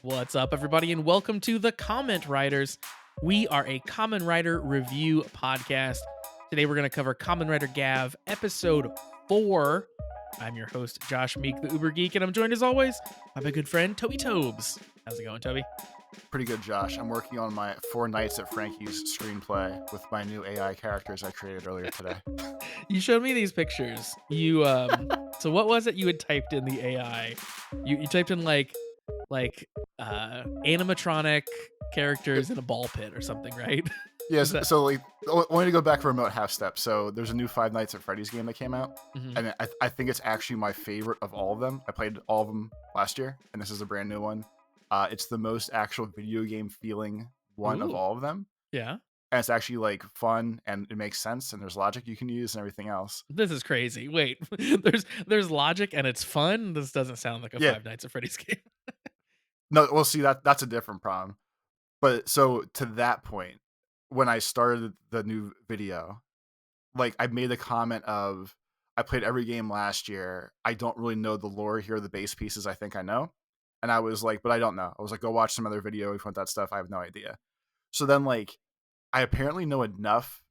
What's up, everybody, and welcome to the Comment Writers. We are a Kamen Rider review podcast. Today, we're going to cover Kamen Rider Gav episode 4. I'm your host, Josh Meek, the Uber Geek, and I'm joined as always by my good friend, Toby Tobes. How's it going, Toby? Pretty good, Josh. I'm working on my Four Nights at Frankie's screenplay with my new AI characters I created earlier today. You showed me these pictures. So what was it you had typed in the AI? You typed in like animatronic characters in a ball pit or something, right? Yes, That, so like only to go back for remote half step. So there's a new Five Nights at Freddy's game that came out, Mhm. and I think it's actually my favorite of all of them. I played all of them last year, and this is a brand new one. It's the most actual video game feeling one of Ooh. all of them, Yeah. and it's actually like fun and it makes sense, and there's logic you can use and everything else. This is crazy. Wait, there's logic and it's fun. This doesn't sound like a Yeah, Five Nights at Freddy's game. no, well, see that's a different problem. But so to that point, when I started the new video, like I made the comment of I played every game last year. I don't really know the lore here, the base pieces I think I know. And I was like, but I don't know. I was like, go watch some other video if you want that stuff. I have no idea. So then like I apparently know enough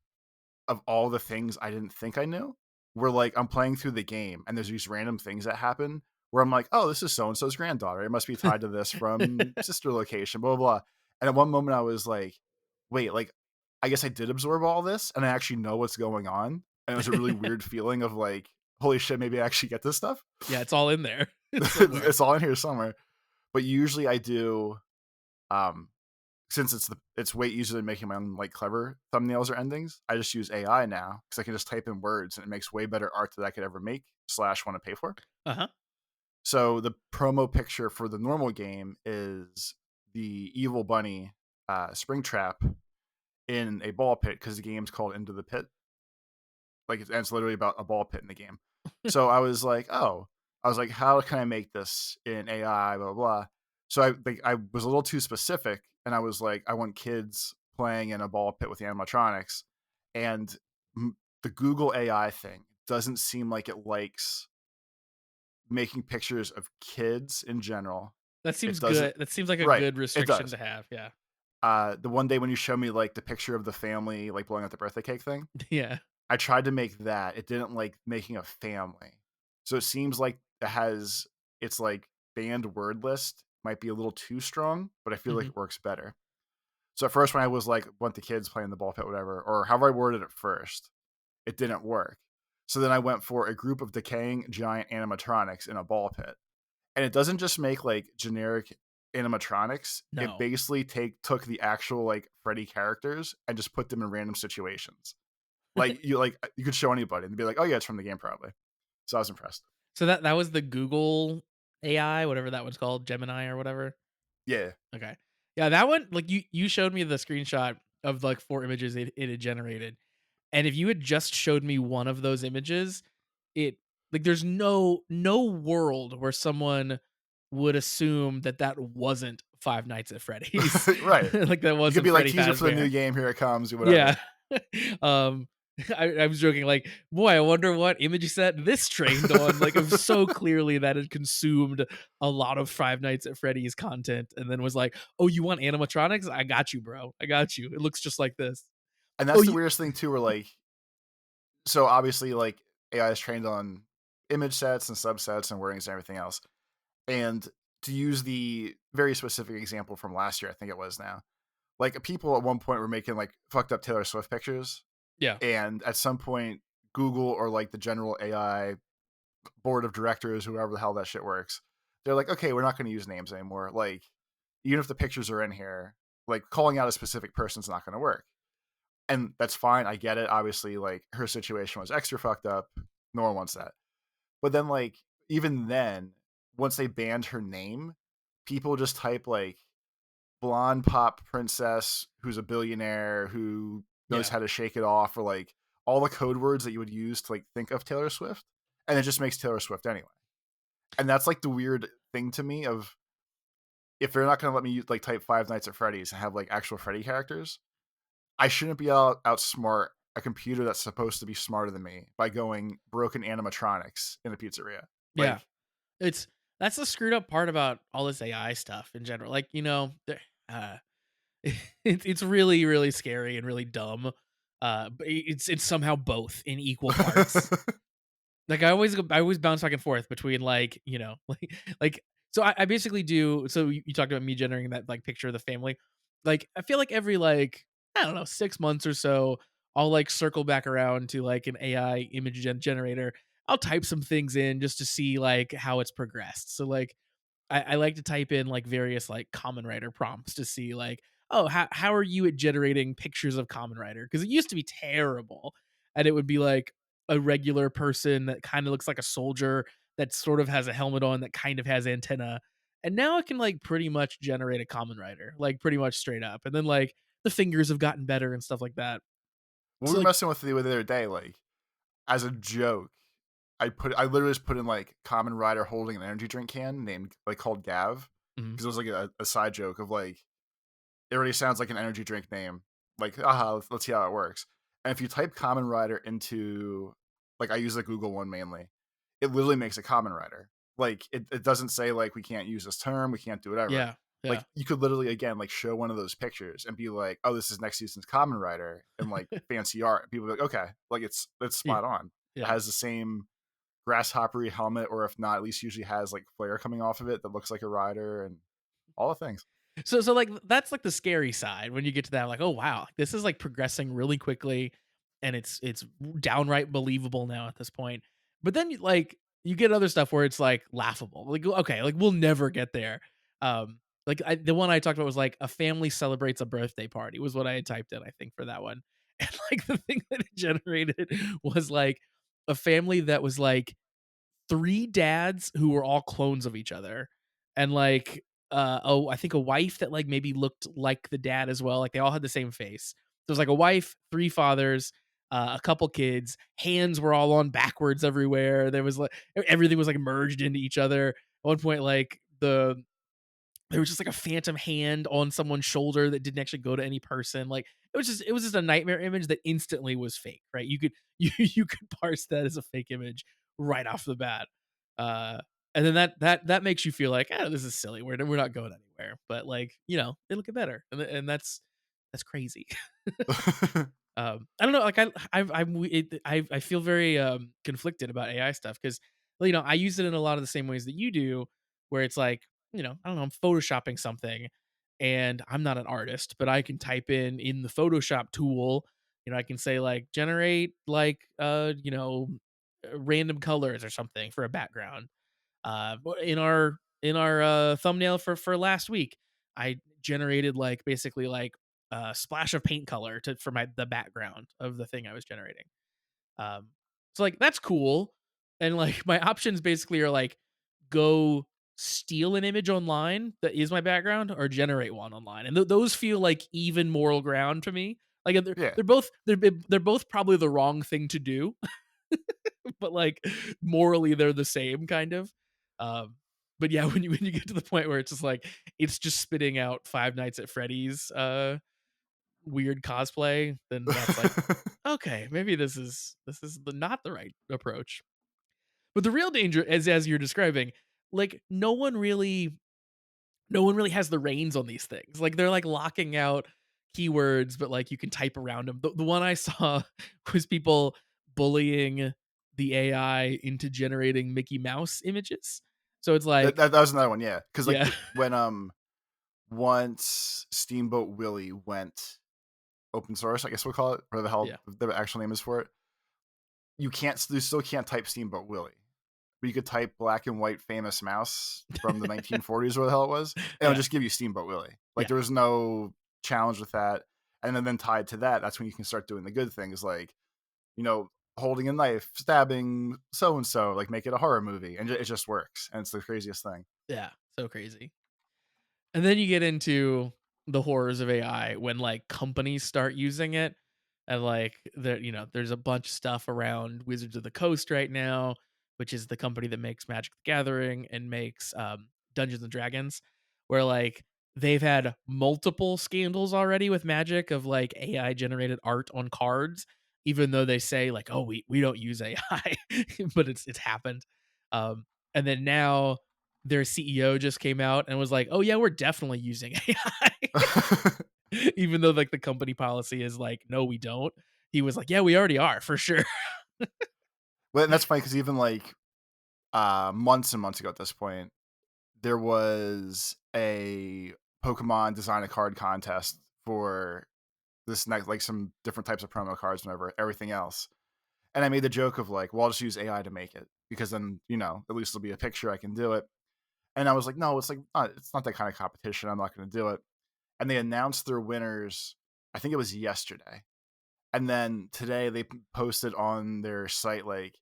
of all the things I didn't think I knew. Where like I'm playing through the game and there's these random things that happen where I'm like, oh, this is so and so's granddaughter. It must be tied to this from sister location, blah, blah, blah. And at one moment I was like, wait, like I guess I did absorb all this and I actually know what's going on. And it was a really weird feeling of like, holy shit, maybe I actually get this stuff. Yeah, it's all in there somewhere. It's all in here somewhere. But usually I do um since it's way easier than making my own like clever thumbnails or endings, I just use AI now because I can just type in words and it makes way better art that I could ever make / want to pay for. Uh-huh. So the promo picture for the normal game is the evil bunny Springtrap in a ball pit because the game's called Into the Pit. Like it's literally about a ball pit in the game. So I was like, how can I make this in AI? Blah blah. Blah. So I was a little too specific, and I was like, I want kids playing in a ball pit with animatronics, and the Google AI thing doesn't seem like it likes making pictures of kids in general. That seems It doesn't. good. That seems like a Right. good It restriction does. to have. Yeah. The one day when you show me like the picture of the family like blowing out the birthday cake thing, Yeah. I tried to make that. It didn't like making a family. So it seems like it's like banned word list might be a little too strong, but I feel like Mhm. it works better. So at first when I was like, want the kids playing the ball pit, whatever, or however I worded it first, it didn't work. So then I went for a group of decaying giant animatronics in a ball pit. And it doesn't just make like generic animatronics. It No. basically took the actual like Freddy characters and just put them in random situations. Like you could show anybody and be like, oh yeah, it's from the game probably. So I was impressed. So that was the Google AI, whatever that one's called, Gemini or whatever. Yeah. Okay. Yeah, that one, like you showed me the screenshot of like 4 images it had generated. And if you had just showed me one of those images, it like there's no world where someone would assume that that wasn't Five Nights at Freddy's. Right. Like that You could wasn't be like Freddy teaser for the new Fazbear. game, here it comes, or whatever. Yeah. um I was joking, like, boy, I wonder what image set this trained on. Like, of so clearly that it consumed a lot of Five Nights at Freddy's content, and then was like, "Oh, you want animatronics? I got you, bro. I got you. It looks just like this." And Oh, that's the you weirdest thing too, where like so obviously like AI is trained on image sets and subsets and wordings and everything else. And to use the very specific example from last year, I think it was now. Like people at one point were making like fucked up Taylor Swift pictures. yeah, And at some point, Google or like the general AI board of directors, whoever the hell that shit works, they're like, okay, we're not going to use names anymore. Like, even if the pictures are in here, like calling out a specific person's not going to work. And that's fine. I get it. Obviously, like her situation was extra fucked up. No one wants that. But then, like, even then, once they banned her name, people just type like blonde pop princess who's a billionaire who knows yeah. how to shake it off, or like all the code words that you would use to like think of Taylor Swift, and it just makes Taylor Swift anyway. And that's like the weird thing to me of if they're not going to let me use, like type Five Nights at Freddy's and have like actual Freddy characters, I shouldn't be outsmart a computer that's supposed to be smarter than me by going broken animatronics in a pizzeria. Yeah. Like, It's That's the screwed up part about all this AI stuff in general. Like, uh, it's really, really scary and really dumb. But it's somehow both in equal parts. Like, I always bounce back and forth between, like, like so I basically do so you talked about me generating that, like, picture of the family. Like, I feel like every, like, I don't know, 6 months or so, I'll, like, circle back around to, like, an AI image generator. I'll type some things in just to see, like, how it's progressed. So, like, I like to type in like various like Common Writer prompts to see like, oh, how are you at generating pictures of Common Writer? Because it used to be terrible, and it would be like a regular person that kind of looks like a soldier that sort of has a helmet on that kind of has antenna, and now it can like pretty much generate a Common Writer, like pretty much straight up, and then like the fingers have gotten better and stuff like that. We So were like, messing with the other day, like, as a joke, I literally just put in, like, Common Rider holding an energy drink can named like, called Gav, mhm, because it was, like, a side joke of, like, it already sounds like an energy drink name. Like, "Aha, let's see how it works." And if you type Common Rider into like, I use the Google one mainly, it literally makes a Common Rider. Like, it doesn't say, like, "We can't use this term, we can't do whatever." yeah, yeah, Like, you could literally, again, like, show one of those pictures and be like, "Oh, this is next season's Common Rider," and, like, fancy art. And people be like, "Okay." Like, it's yeah, spot on. It yeah. has the same grasshoppery helmet, or if not, at least usually has, like, flare coming off of it that looks like a rider and all the things. So like that's like the scary side when you get to that like, oh wow, this is like progressing really quickly and it's downright believable now at this point. But then like you get other stuff where it's like laughable. Like okay, like we'll never get there. The one I talked about was like a family celebrates a birthday party was what I had typed in I think for that one. And like the thing that it generated was like a family that was like 3 dads who were all clones of each other, and, like, oh, I think a wife that, like, maybe looked like the dad as well, like, they all had the same face. So it was, like, a wife, 3 fathers, a couple kids, hands were all on backwards everywhere, there was, like everything was, like, merged into each other. At one point, like, there was just like a phantom hand on someone's shoulder that didn't actually go to any person. Like it was just a nightmare image that instantly was fake, right? You could you could parse that as a fake image right off the bat. Uh and then that makes you feel like, "Oh, this is silly. We're not going anywhere." But like, it'll get better. And that's crazy. I don't know, like I feel very conflicted about AI stuff because I use it in a lot of the same ways that you do, where it's like, I don't know, I'm photoshopping something and I'm not an artist, but I can type in the Photoshop tool, I can say like generate like random colors or something for a background. In our thumbnail for last week, I generated like basically like a splash of paint color to for my the background of the thing I was generating. Um, so like that's cool, and like my options basically are like go steal an image online that is my background or generate one online, and those feel like even moral ground to me. Like Yeah. they're both probably the wrong thing to do, but like morally they're the same kind of. Um, but yeah, when you get to the point where it's just like it's just spitting out Five Nights at Freddy's weird cosplay, then that's like okay, maybe this is not the right approach. But the real danger, as you're describing, like no one really has the reins on these things. Like they're like locking out keywords, but like you can type around them. The one I saw was people bullying the AI into generating Mickey Mouse images. So it's That like, that that was another one, yeah. Because like, yeah, when, once Steamboat Willie went open source, I guess we'll call it, whatever the hell yeah, the actual name is for it, you still can't type Steamboat Willie. But you could type black and white famous mouse from the 1940s, where the hell it was, and it'll yeah, just give you Steamboat Willie. Like, yeah, there was no challenge with that. And then tied to that, that's when you can start doing the good things, like, you know, holding a knife, stabbing so and so, like, make it a horror movie, and it just works, and it's the craziest thing. yeah. So crazy. And then you get into the horrors of AI when like companies start using it. And like there's a bunch of stuff around Wizards of the Coast right now, which is the company that makes Magic the Gathering and makes Dungeons and Dragons, where like they've had multiple scandals already with Magic of like AI generated art on cards, even though they say like, oh, we don't use AI, but it's happened. And then now their CEO just came out and was like, "Oh yeah, we're definitely using AI." Even though like the company policy is like, "No, we don't." He was like, "Yeah, we already are for sure." Well, and that's funny because even like months and months ago at this point, there was a Pokemon design a card contest for this next, like some different types of promo cards, whatever, everything else. And I made the joke of like, well, I'll just use AI to make it because then, at least it'll be a picture. I can do it. And I was like, no, it's not that kind of competition. I'm not going to do it. And they announced their winners. I think it was yesterday. And then today they posted on their site, like,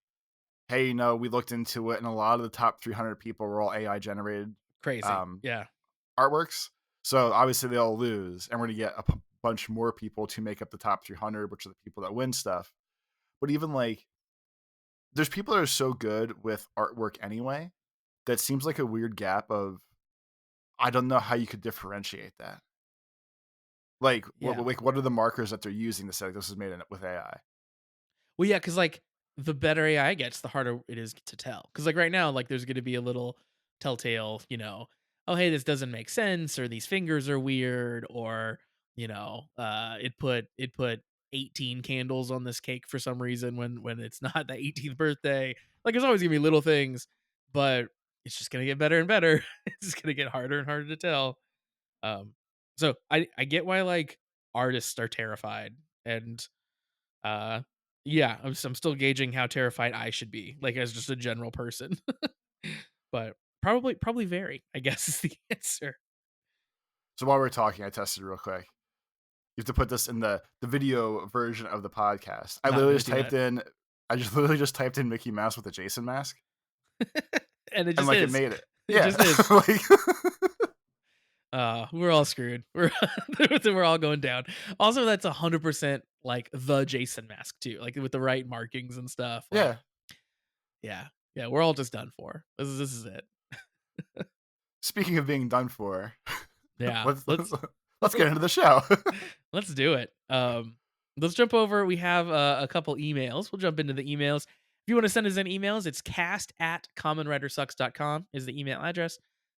hey, we looked into it and a lot of the top 300 people were all AI generated Crazy. um, Yeah. artworks. So obviously they'll lose, and we're going to get a bunch more people to make up the top 300, which are the people that win stuff. But even like, there's people that are so good with artwork anyway that seems like a weird gap of, I don't know how you could differentiate that. Like, Yeah. what are the markers that they're using to say like, this is with AI? Well, yeah, because like the better AI gets, the harder it is to tell. Because like right now, like there's going to be a little telltale, oh hey, this doesn't make sense, or these fingers are weird, or it put 18 candles on this cake for some reason when it's not the 18th birthday. Like there's always gonna be little things, but it's just gonna get better and better. It's just gonna get harder and harder to tell. Um, so I get why like artists are terrified and uh, yeah, I'm still gauging how terrified I should be, like, as just a general person. But probably very, I guess, is the answer. So while we're talking, I tested real quick. You have to put this in the video version of the podcast. Not gonna do that. I just literally just typed in Mickey Mouse with a Jason mask, And it and just like it is. made it. It Yeah, just is. like We're all screwed. We're all going down. Also, that's 100% like the Jason mask too, like with the right markings and stuff. Like, yeah. yeah, yeah, we're all just done for. This is it. Speaking of being done for, Yeah, let's let's get into the show. let's do it. Let's jump over. We have a couple emails. We'll jump into the emails. If you want to send us any emails, it's cast@commonwritersucks.com is the email address.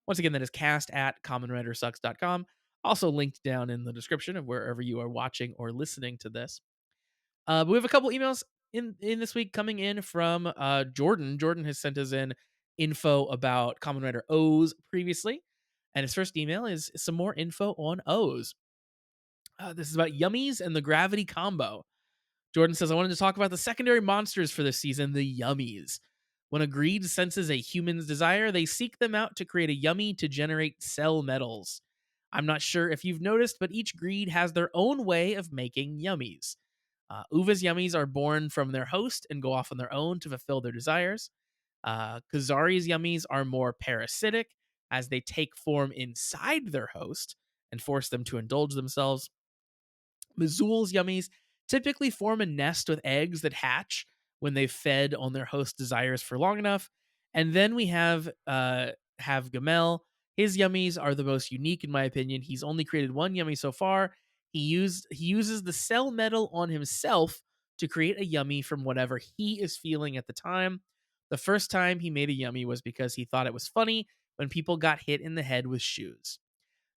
Once again, that is cast@commonwritersucks.com. Also linked down in the description of wherever you are watching or listening to this. But we have a couple emails in this week coming in from Jordan. Jordan has sent us in info about Common Writer O's previously. And his first email is some more info on O's. This is about Yummies and the Gravity Combo. Jordan says, I wanted to talk about the secondary monsters for this season, the Yummies. When a greed senses a human's desire, they seek them out to create a yummy to generate cell metals. I'm not sure if you've noticed, but each greed has their own way of making yummies. Uva's yummies are born from their host and go off on their own to fulfill their desires. Kazari's yummies are more parasitic as they take form inside their host and force them to indulge themselves. Mizul's yummies typically form a nest with eggs that hatch when they've fed on their host desires for long enough. And then we have Gamel. His yummies are the most unique in my opinion. He's only created one yummy so far. He uses the cell metal on himself to create a yummy from whatever he is feeling at the time. The first time he made a yummy was because he thought it was funny when people got hit in the head with shoes.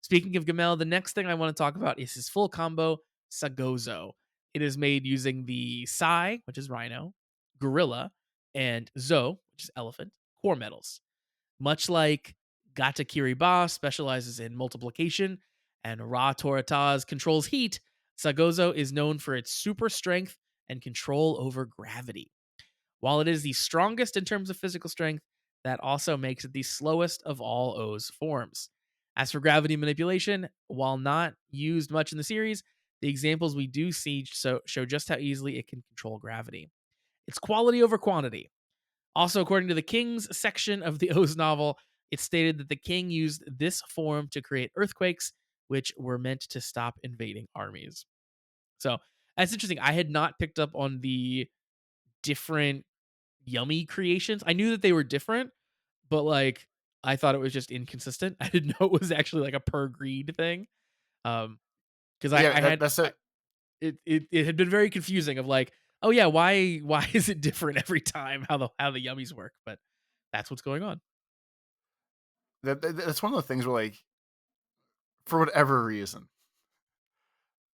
Speaking of Gamel, the next thing I want to talk about is his full combo, Sagozo. It is made using the Sai, which is rhino, gorilla, and Zo, which is elephant, core metals. Much like Gatakiri Ba specializes in multiplication and Ra Torataz controls heat, Sagozo is known for its super strength and control over gravity. While it is the strongest in terms of physical strength, that also makes it the slowest of all O's forms. As for gravity manipulation, while not used much in the series, the examples we do see show just how easily it can control gravity. It's quality over quantity. Also, according to the King's section of the O's novel, it's stated that the King used this form to create earthquakes, which were meant to stop invading armies. So that's interesting. I had not picked up on the different yummy creations. I knew that they were different, but like I thought it was just inconsistent. I didn't know it was actually like a per greed thing. Because I, Yeah, I had that's I, it. it had been very confusing of like, oh yeah, why is it different every time how the yummies work? But that's what's going on. that's one of the things where, like, for whatever reason,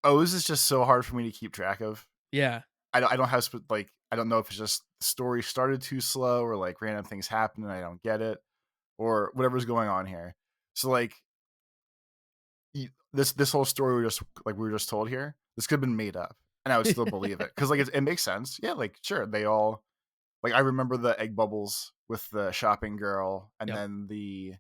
O's is just so hard for me to keep track of. Yeah. I don't have like, I don't know if it's just the story started too slow or, like, random things happen and I don't get it or whatever's going on here. So, like, this whole story we were just told here, this could have been made up, and I would still believe it because, like, it makes sense. Yeah, like, sure, they all like, I remember the egg bubbles with the shopping girl, and Yep. then the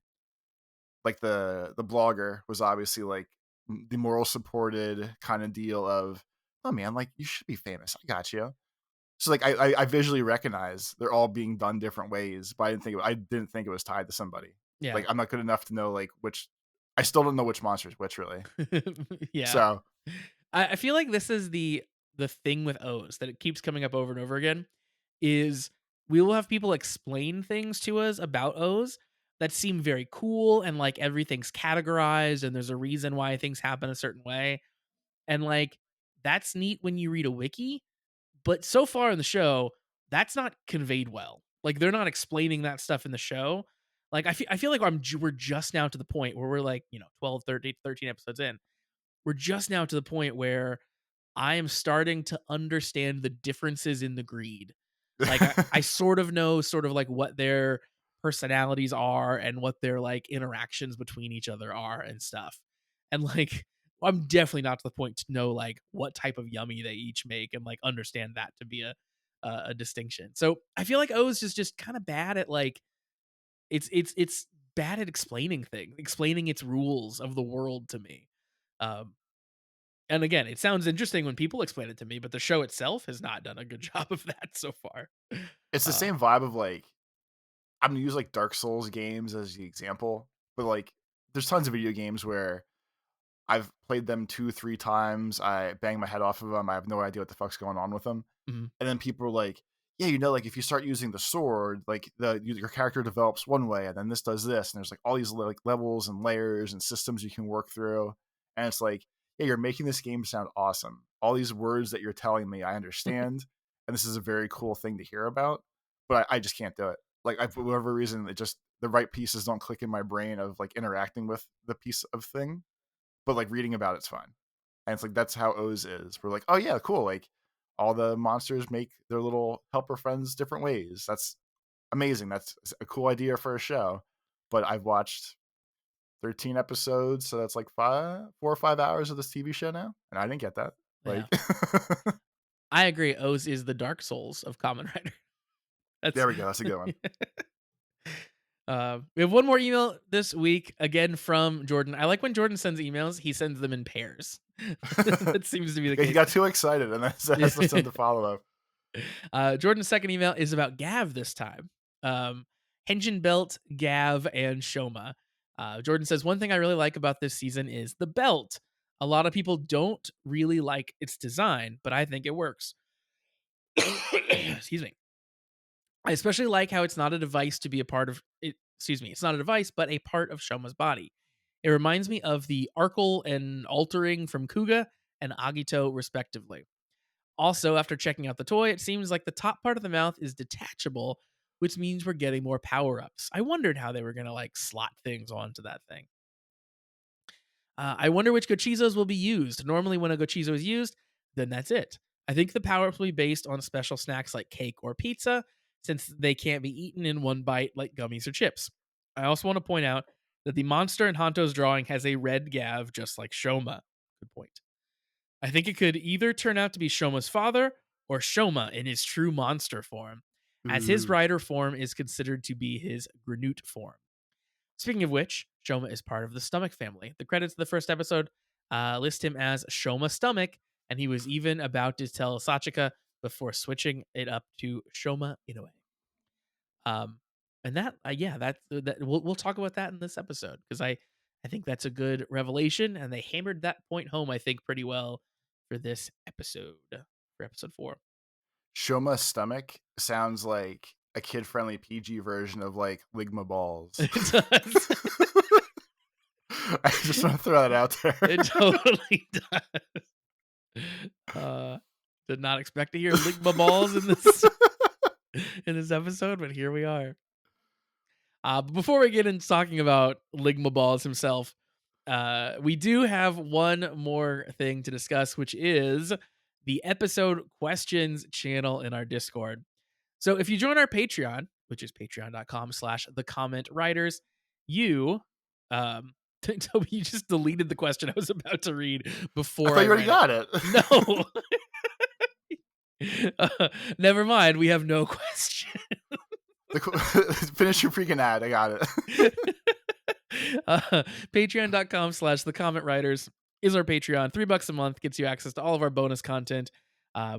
blogger was obviously, like, the moral supported kinda deal of, "Oh, man, like, you should be famous. I got you." So, like, I visually recognize they're all being done different ways, but I didn't think it was tied to somebody. Yeah. Like, I'm not good enough to know, like, which I still don't know which monster's which, really. Yeah. So I feel like this is the thing with O's that it keeps coming up over and over again is we will have people explain things to us about O's that seem very cool and like everything's categorized and there's a reason why things happen a certain way. And like that's neat when you read a wiki, but so far in the show, that's not conveyed well. Like they're not explaining that stuff in the show. Like I feel like we're just now to the point where we're like, 12, 13 episodes in. We're just now to the point where I am starting to understand the differences in the greed. Like I sort of know sort of like what their personalities are and what their like interactions between each other are and stuff. And like I'm definitely not to the point to know like what type of yummy they each make and like understand that to be a distinction. So I feel like O is just kind of bad at like it's bad at explaining things, explaining its rules of the world to me. Um, and again, it sounds interesting when people explain it to me, but the show itself has not done a good job of that so far. it's the Uh, same vibe of, like, I'm gonna use, like, Dark Souls games as the example, but, like, there's tons of video games where I've played them 2, 3 times, I bang my head off of them, I have no idea what the fuck's going on with them. mhm. And then people are like, "Yeah, you know, like, if you start using the sword, like, your character develops one way, and then this does this, and there's, like, all these, like, levels and layers and systems you can work through." And it's like, "Yeah, you're making this game sound awesome. All these words that you're telling me, I understand, and this is a very cool thing to hear about, but I just can't do it." Like, for whatever reason, it just the right pieces don't click in my brain of, like, interacting with the piece of thing, but, like, reading about it's fine. And it's like, that's how O's is. We're like, "Oh, yeah, cool, like, all the monsters make their little helper friends different ways. That's amazing. That's a cool idea for a show." But I've watched 13 episodes, so that's like 4 or 5 hours of this TV show now, and I didn't get that. Yeah, Like I agree. O's is the Dark Souls of Common Rider. That's there we go, that's a good one. we have one more email this week again from Jordan. I like when Jordan sends emails; he sends them in pairs. That seems to be the Yeah, he case. got too excited, and that's has to send the follow-up. Jordan's second email is about Gav this time. Henjin Belt, Gav, and Shoma. Jordan says, one thing I really like about this season is the belt. A lot of people don't really like its design, but I think it works. Excuse me. I especially like how it's not a device to be a part of it. Excuse me. It's not a device, but a part of Shoma's body. It reminds me of the Arkle and Altering from Kuga and Agito, respectively. Also, after checking out the toy, it seems like the top part of the mouth is detachable, which means we're getting more power ups. I wondered how they were going to like slot things onto that thing. I wonder which gochizos will be used. Normally, when a gochizo is used, then that's it. I think the power ups will be based on special snacks like cake or pizza, since they can't be eaten in one bite like gummies or chips. I also want to point out that the monster in Hanto's drawing has a red gav, just like Shoma. Good point. I think it could either turn out to be Shoma's father or Shoma in his true monster form, as his Ooh. rider form is considered to be his Granute form. Speaking of which, Shoma is part of the Stomach family. The credits of the first episode list him as Shoma Stomach, and he was even about to tell Sachika before switching it up to Shoma Inoue. Um, and that, yeah, that we'll talk about that in this episode because I think that's a good revelation, and they hammered that point home, I think, pretty well for this episode, for episode 4. Shoma's stomach sounds like a kid-friendly PG version of, like, Ligma balls. It does. I just wanna throw that out there. It totally does. Uh, did not expect to hear Ligma balls in this in this episode, but here we are. But before we get into talking about Ligma Balls himself, we do have one more thing to discuss, which is the episode questions channel in our Discord. So if you join our Patreon, which is patreon.com/slash the comment writers, you Toby, you just deleted the question I was about to read I before thought I you already read it. got it. No. Never mind. We have no question. Finish your freaking ad. I got it. Patreon.com/slash the comment writers is our Patreon. $3 a month gets you access to all of our bonus content,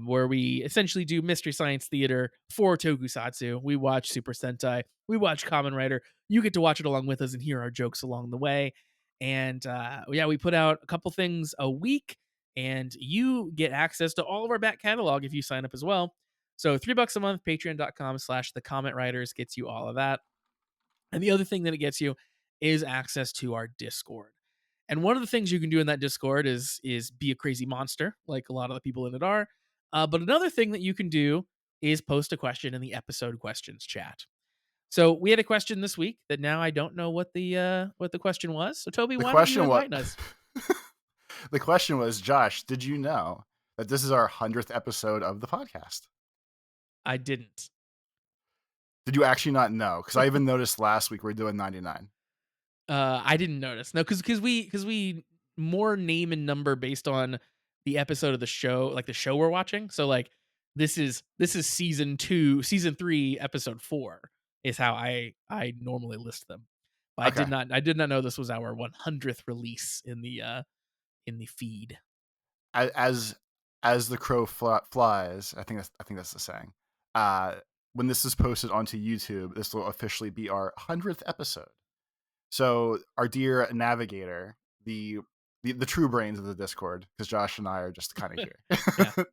where we essentially do Mystery Science Theater for tokusatsu. We watch Super Sentai, we watch Kamen Rider. You get to watch it along with us and hear our jokes along the way. And yeah, we put out a couple things a week, and you get access to all of our back catalog if you sign up as well. So $3 a month, patreon.com/slash the comment writers gets you all of that. And the other thing that it gets you is access to our Discord. And one of the things you can do in that Discord is be a crazy monster, like a lot of the people in it are. But another thing that you can do is post a question in the episode questions chat. So we had a question this week that now I don't know what the question was. So Toby, The why don't you question what enlighten us? the question was, Josh, did you know that this is our 100th episode of the podcast? I didn't. Did you actually not know? Because I even noticed last week we are doing 99. I didn't notice. No, because we more name and number based on the episode of the show, like the show we're watching. So like this is season 3, episode 4 is how I normally list them. But Okay. I did not know this was our 100th release in the feed. As as the crow flies, I think that's the saying. Uh, when this is posted onto YouTube, this will officially be our 100th episode. So our dear navigator, the true brains of the Discord, because Josh and I are just kind of Yeah. here.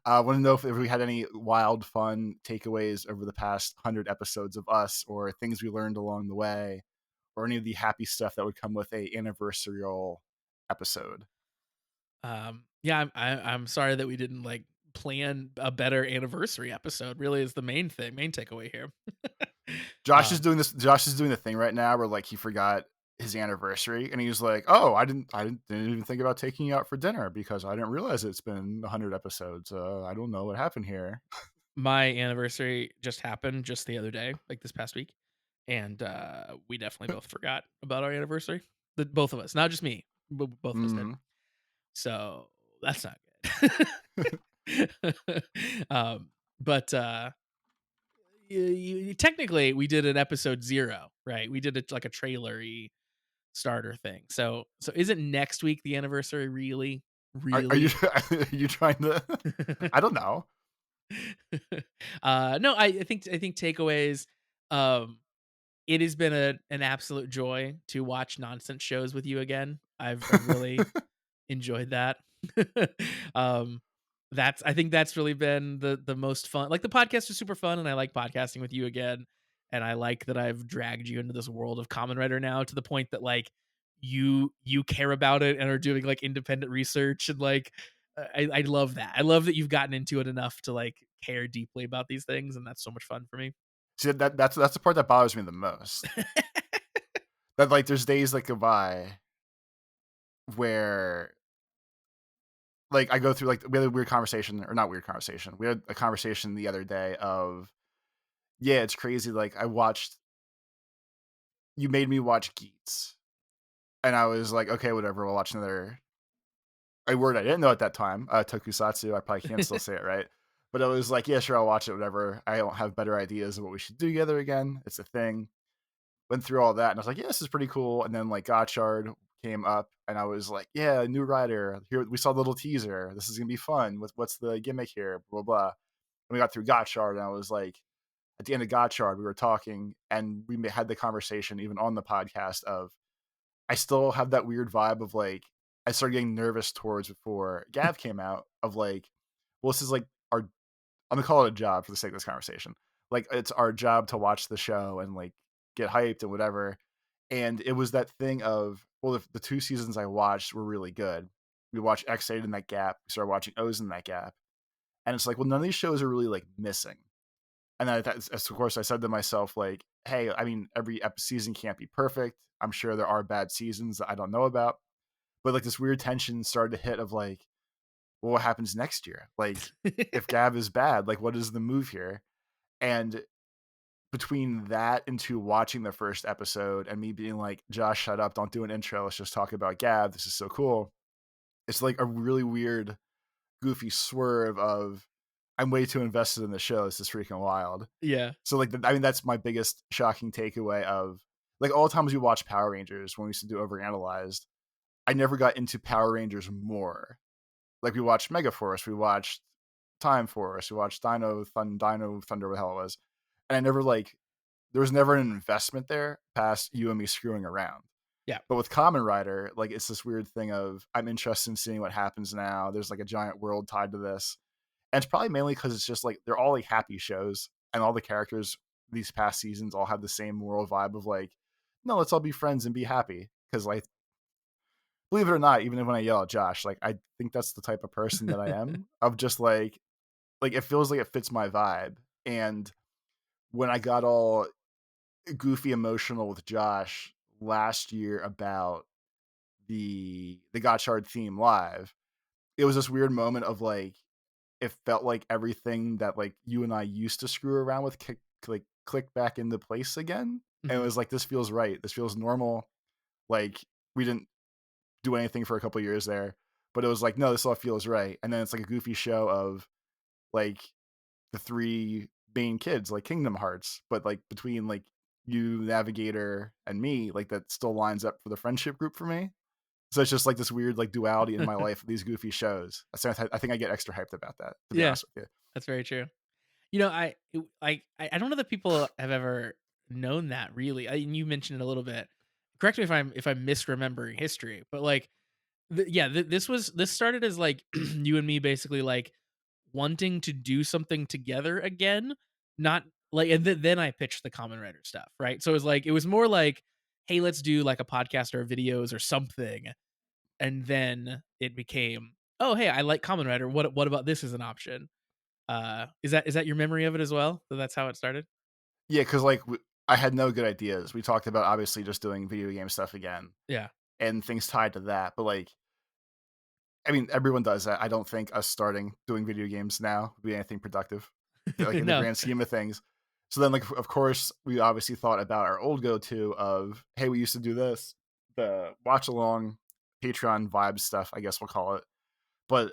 Want to know if we had any wild, fun takeaways over the past 100 episodes of us, or things we learned along the way, or any of the happy stuff that would come with a anniversarial episode. Yeah, I'm sorry that we didn't like plan a better anniversary episode. Really is the main takeaway here. um Josh is doing the thing right now where like he forgot his anniversary, and he was like, "Oh, didn't even think about taking you out for dinner because I didn't realize it's been 100 episodes. I don't know what happened here." My anniversary just happened just the other day, like this past week, and we definitely both forgot about our anniversary. The both of us, not just me, both of us did. Mhm. So that's not good. But technically, we did an episode 0, right? We did it like a trailery starter thing. So isn't next week the anniversary? Really, Are you really? are you trying to? I don't know. No, I think takeaways. Um, it has been an absolute joy to watch nonsense shows with you again. I've really enjoyed that. um, I think that's really been the most fun. Like the podcast is super fun, and I like podcasting with you again. And I like that I've dragged you into this world of Common Writer now to the point that like you care about it and are doing like independent research and like I love that. I love that you've gotten into it enough to like care deeply about these things, and that's so much fun for me. See, that's the part that bothers me the most. That like there's days that go by where like I go through like we had a weird conversation, or not weird conversation. We had a conversation the other day of, yeah, it's crazy. Like you made me watch Geats, and I was like, okay, whatever. We'll watch another a word I didn't know at that time. Tokusatsu. I probably can't still say it right, but I was like, yeah, sure, I'll watch it. Whatever. I don't have better ideas of what we should do together again. It's a thing. Went through all that, and I was like, yeah, this is pretty cool. And then like Gotchard came up, and I was like, yeah, new rider. Here we saw the little teaser. This is gonna be fun. What's the gimmick here? Blah blah. And we got through Gotchard, and I was like, at the end of Gotchard, we were talking, and we had the conversation even on the podcast of, I still have that weird vibe of like, I started getting nervous towards before Gav came out of like, well, this is like our, I'm gonna call it a job for the sake of this conversation. Like it's our job to watch the show and like get hyped and whatever. And it was that thing of, well, if the 2 seasons I watched were really good, we watched X8 in that gap, we started watching O's in that gap. And it's like, well, none of these shows are really like missing. And then of course, I said to myself, like, "Hey, I mean, every season can't be perfect. I'm sure there are bad seasons that I don't know about." But, like, this weird tension started to hit of, like, well, what happens next year? Like, if Gav is bad, like, what is the move here? And between that into watching the first episode and me being like, "Josh, shut up, don't do an intro, let's just talk about Gav, this is so cool." It's like a really weird, goofy swerve of, I'm way too invested in the show, this is freaking wild. Yeah. So, like, I mean, that's my biggest shocking takeaway of, like, all the times we watch Power Rangers when we used to do Overanalyzed, I never got into Power Rangers more. Like, we watched Megaforce, we watched Time Force, we watched Dino Thunder, what the hell it was, and I never, like, there was never an investment there past you and me screwing around. Yeah. But with Kamen Rider, like, it's this weird thing of, I'm interested in seeing what happens now. There's, like, a giant world tied to this. And it's probably mainly because it's just, like, they're all, like, happy shows, and all the characters these past seasons all have the same moral vibe of, like, "No, let's all be friends and be happy." Because, like, believe it or not, even when I yell at Josh, like, I think that's the type of person that I am, of just, like, it feels like it fits my vibe. And when I got all goofy emotional with Josh last year about the Gotchard theme live, it was this weird moment of, like, it felt like everything that, like, you and I used to screw around with clicked back into place again. And it Mhm. was like, this feels right. This feels normal. Like, we didn't do anything for a couple years there, but it was like, no, this all feels right. And then it's like a goofy show of, like, the three main kids, like Kingdom Hearts, but, like, between, like, you, Navigator, and me, like, that still lines up for the friendship group for me. So it's just like this weird, like, duality in my life of these goofy shows. So I think I get extra hyped about that, to be Yeah, honest with you. that's very true. You know, I don't know that people have ever known that really. And you mentioned it a little bit. Correct me if I'm misremembering history, but like, yeah, this started as like you and me basically like wanting to do something together again, not like, and then I pitched the Common Writer stuff, right? So it was like it was more like, hey, let's do like a podcast or videos or something, and then it became, oh, hey, I like Common Writer. What about this as an option? Is that your memory of it as well? So that's how it started? Yeah, because, like, I had no good ideas. We talked about obviously just doing video game stuff again Yeah. and things tied to that, but, like, I mean, everyone does that. I don't think us starting doing video games now would be anything productive, like, in the No. grand scheme of things. So then, like, of course, we obviously thought about our old go-to of, "Hey, we used to do this," the watch along Patreon vibe stuff, I guess we'll call it. But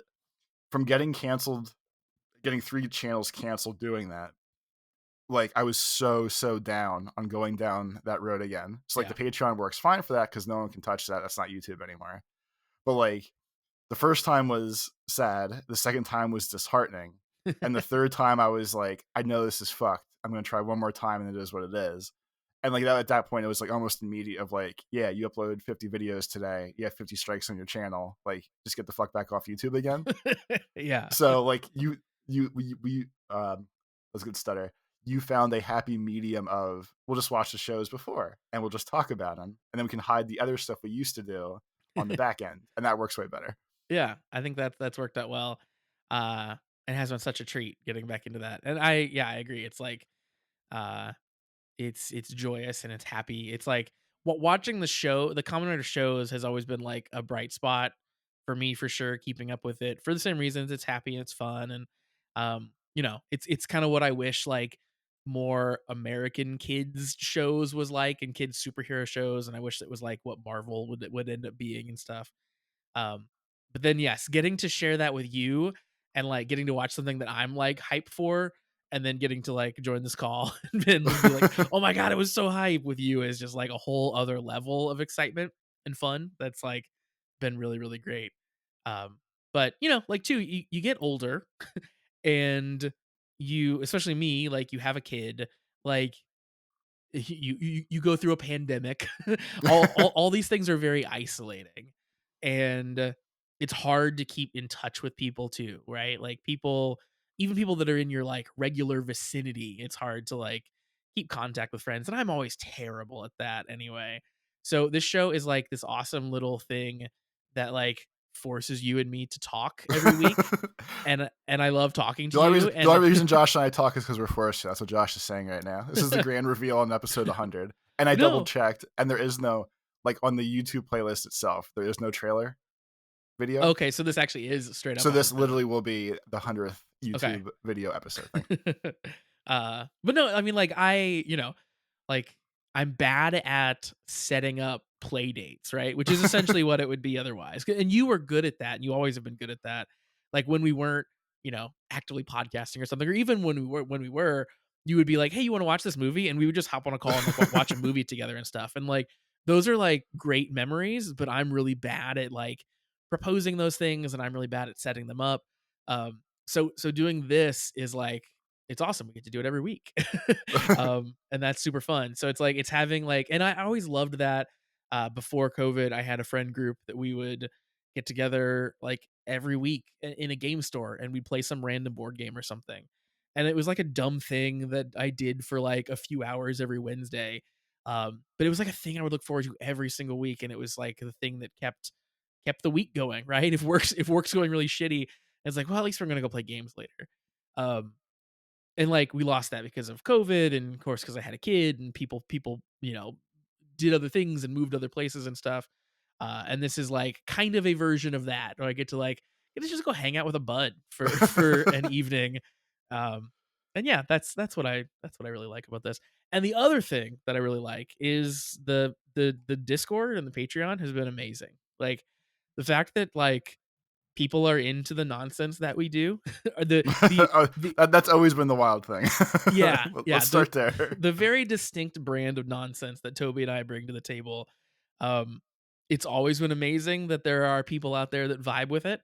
from getting 3 channels canceled doing that, like, I was so down on going down that road again. So, like, Yeah. the Patreon works fine for that because no one can touch that. That's not YouTube anymore. But, like, the first time was sad, the second time was disheartening, and the third time I was like, "I know this is fucked. I'm gonna try one more time, and it is what it is." And, like, that at that point, it was, like, almost immediate of, like, "Yeah, you uploaded 50 videos today. You have 50 strikes on your channel. Like, just get the fuck back off YouTube again." Yeah. So, like, let's get stutter. You found a happy medium of, we'll just watch the shows before, and we'll just talk about them, and then we can hide the other stuff we used to do on the back end, and that works way better. Yeah, I think that's worked out well, and has been such a treat getting back into that. And I agree. It's like, uh, it's joyous and it's happy. It's like watching the show, the Kamen Rider shows has always been like a bright spot for me for sure. Keeping up with it for the same reasons. It's happy and it's fun, and it's kind of what I wish like more American kids shows was like, and kids superhero shows, and I wish it was like what Marvel would end up being and stuff. Um, but then yes, getting to share that with you and like getting to watch something that I'm like hype for, and then getting to like join this call and then be like, oh my god, it was so hype with you is just like a whole other level of excitement and fun. That's like been really, really great. But like too, you get older and you, especially me, like you have a kid, like you go through a pandemic. All these things are very isolating, and it's hard to keep in touch with people too, right? Like people, even people that are in your like regular vicinity, it's hard to like keep contact with friends, and I'm always terrible at that anyway. So this show is like this awesome little thing that like forces you and me to talk every week, and I love talking to you, The and only reason Josh and I talk is because we're forced to. That's what Josh is saying right now. This is the grand reveal on episode 100. And I double no. checked, and there is no, like, on the YouTube playlist itself, there is no trailer video. Okay, so this actually is straight up So this 100. literally will be the 100th Okay. YouTube video episode thing. But no, I mean, like, like, I'm bad at setting up play dates, right? Which is essentially what it would be otherwise. And you were good at that, and you always have been good at that. Like when we weren't, actively podcasting or something, or even when we were, you would be like, "Hey, you want to watch this movie?" And we would just hop on a call and like watch a movie together and stuff. And like those are like great memories, but I'm really bad at like proposing those things, and I'm really bad at setting them up. So doing this is like it's awesome. We get to do it every week. And that's super fun. So it's like it's having like and I always loved that before COVID, I had a friend group that we would get together like every week in a game store and we'd play some random board game or something. And it was like a dumb thing that I did for like a few hours every Wednesday. But it was like a thing I would look forward to every single week. And it was like the thing that kept the week going, right? If work's going really shitty, it's like, well, at least we're gonna go play games later. Um, and like we lost that because of COVID, and of course because I had a kid, and people did other things and moved other places and stuff. And this is like kind of a version of that, where I get to just go hang out with a bud for for an evening. Um, and yeah, that's what I really like about this. And the other thing that I really like is the Discord and the Patreon has been amazing. Like the fact that like people are into the nonsense that we do, or Oh, the that's always been the wild thing. yeah, yeah, Let's start there. the very distinct brand of nonsense that Toby and I bring to the table. Um, it's always been amazing that there are people out there that vibe with it,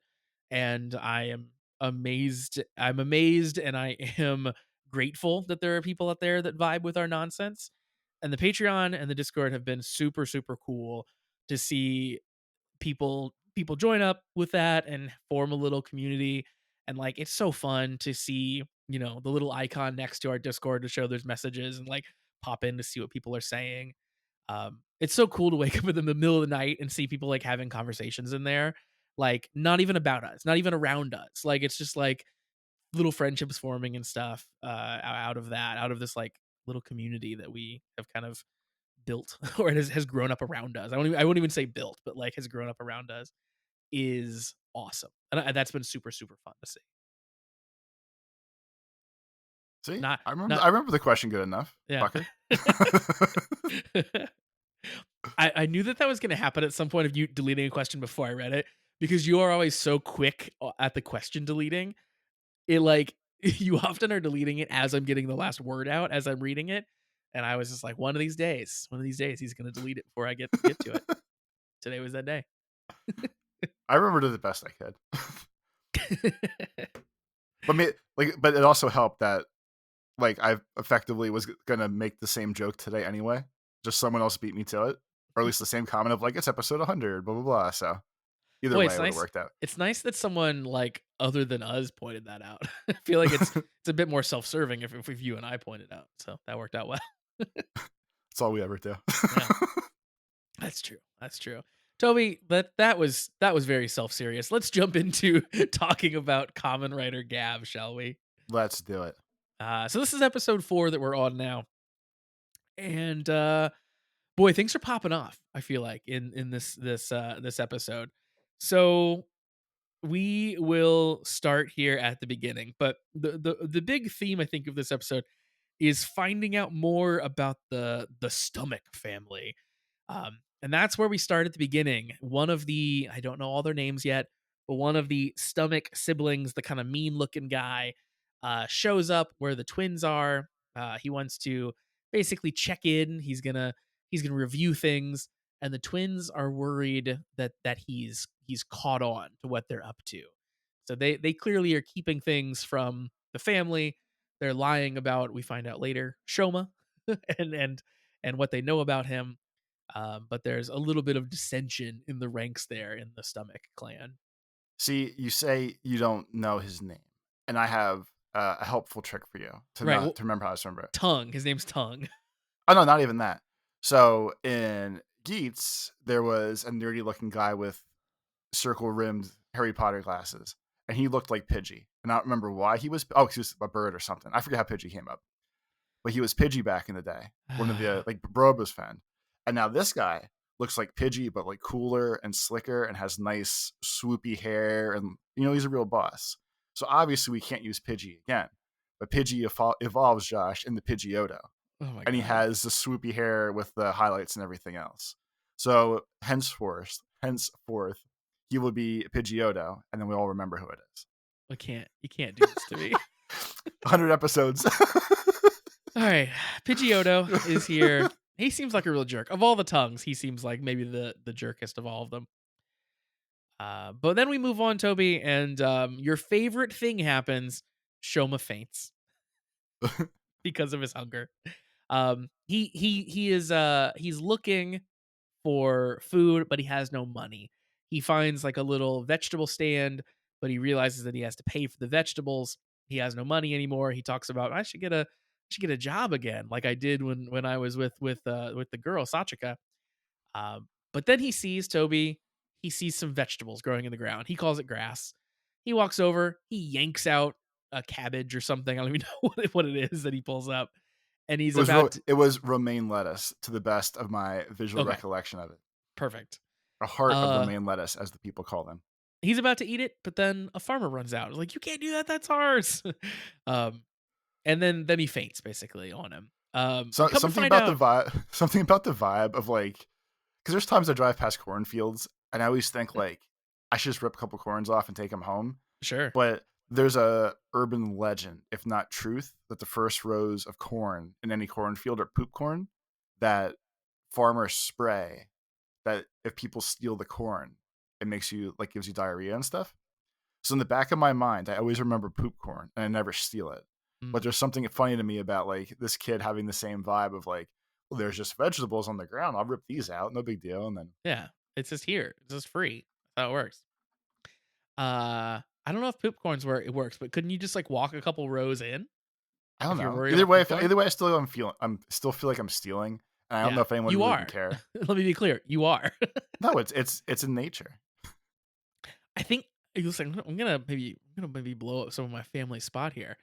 and I am amazed. I'm amazed, and I am grateful that there are people out there that vibe with our nonsense. And the Patreon and the Discord have been super super cool to see people join up with that and form a little community. And like it's so fun to see the little icon next to our Discord to show there's messages and like pop in to see what people are saying. It's so cool to wake up in the middle of the night and see people like having conversations in there, like not even about us, not even around us, like it's just like little friendships forming and stuff out of that, out of this like little community that we have kind of built or it has grown up around us. I won't even say built, but like has grown up around us is awesome. And that's been super, super fun to see. See, Not I not remember the question good enough, yeah. fucker. I knew that was gonna happen at some point of you deleting a question before I read it, because you are always so quick at the question deleting. It like you often are deleting it as I'm getting the last word out as I'm reading it, and I was just like, one of these days, he's gonna delete it before I get to it. Today was that day. I remembered it the best I could. But it also helped that like I effectively was gonna make the same joke today anyway. Just someone else beat me to it, or at least the same comment of like it's episode 100, blah blah blah. So either Boy, way, it would have worked out. it's nice that someone, like, other than us pointed that out. I feel like it's a bit more self-serving if you and I pointed out, so that worked out well. That's all we ever do. Yeah, that's true, that's true. Toby, that was very self-serious. Let's jump into talking about Common Writer Gav, shall we? Let's do it. So this is episode 4 that we're on now, and, boy, things are popping off, I feel like, in this episode. So we will start here at the beginning, but the big theme I think of this episode is finding out more about the stomach family. And that's where we start at the beginning. One of the I don't know all their names yet, but one of the stomach siblings, the kind of mean looking guy, shows up where the twins are. He wants to basically check in. He's gonna review things, and the twins are worried that he's caught on to what they're up to. So they clearly are keeping things from the family. They're lying about, we find out later, Shoma and what they know about him. But there's a little bit of dissension in the ranks there in the Stomach clan. See, you say you don't know his name, and I have a helpful trick for you to Right. Well, not to remember how to remember it. Tongue. His name's Tongue. Oh no, not even that. So in Geats, there was a nerdy looking guy with circle rimmed Harry Potter glasses, and he looked like Pidgey. And I don't remember why he was. Oh, 'cause he was a bird or something. I forget how Pidgey came up, but he was Pidgey back in the day. One of the like Brobus fan, and now this guy looks like Pidgey, but like cooler and slicker, and has nice swoopy hair, and he's a real boss. So obviously we can't use Pidgey again, but Pidgey evolves Josh into Pidgeotto, Oh my and he god. has the swoopy hair with the highlights and everything else. So henceforth, he will be Pidgeotto, and then we all remember who it is. You can't do this to me. 100 episodes. All right, Pidgeotto is here. He seems like a real jerk. Of all the tongues, he seems like maybe the jerkest of all of them. But then we move on, Toby, and your favorite thing happens. Shoma faints because of his hunger. He's looking for food, but he has no money. He finds like a little vegetable stand, but he realizes that he has to pay for the vegetables. He has no money anymore. He talks about I should get a job again, like I did when I was with the girl Sachika. But then he sees Toby. He sees some vegetables growing in the ground. He calls it grass. He walks over. He yanks out a cabbage or something. I don't even know what it is that he pulls up, and he's about to. It was romaine lettuce, to the best of my visual Okay, recollection of it. perfect. A heart of Uh, romaine lettuce, as the people call them. he's about to eat it, but then a farmer runs out. He's like, "You can't do that. That's ours." um, and then he faints basically on him. So Come to find out, something about the vibe of like, because there's times I drive past cornfields and I always think like I should just rip a couple corns off and take them home. sure, But there's a urban legend, if not truth, that the first rows of corn in any cornfield are poop corn that farmers spray. That if people steal the corn, it makes you like gives you diarrhea and stuff. So in the back of my mind, I always remember poop corn, and I never steal it. But mm, there's something funny to me about like this kid having the same vibe of like, well, there's just vegetables on the ground. I'll rip these out, no big deal. And then yeah, it's just here. It's just free. That's how it works. I don't know if poop corn's where it works, but couldn't you just like walk a couple rows in I don't if you're know. worried about poop corn? Either way, I'm still feel like I'm stealing, and I don't know Yeah, if anyone you really would are. care. Let me be clear, you are. No, it's in nature. I think listen, I'm gonna maybe blow up some of my family spot here.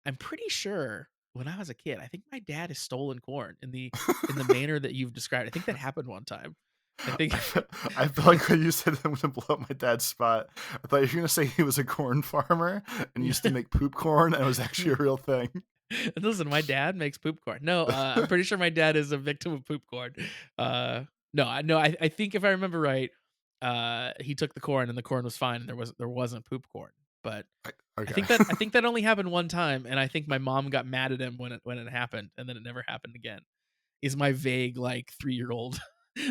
I'm pretty sure when I was a kid, I think my dad has stolen corn in the manner that you've described. I think that happened one time. I think I feel like when you said I'm gonna blow up my dad's spot, I thought you were gonna say he was a corn farmer and used to make poop corn, and it was actually a real thing. listen, my dad makes poop corn. No, I'm pretty sure my dad is a victim of poop corn. No, I think if I remember right, he took the corn and the corn was fine and there wasn't poop corn. But I Okay. think that I think that only happened one time, and I think my mom got mad at him when it happened, and then it never happened again. Is my vague like 3-year-old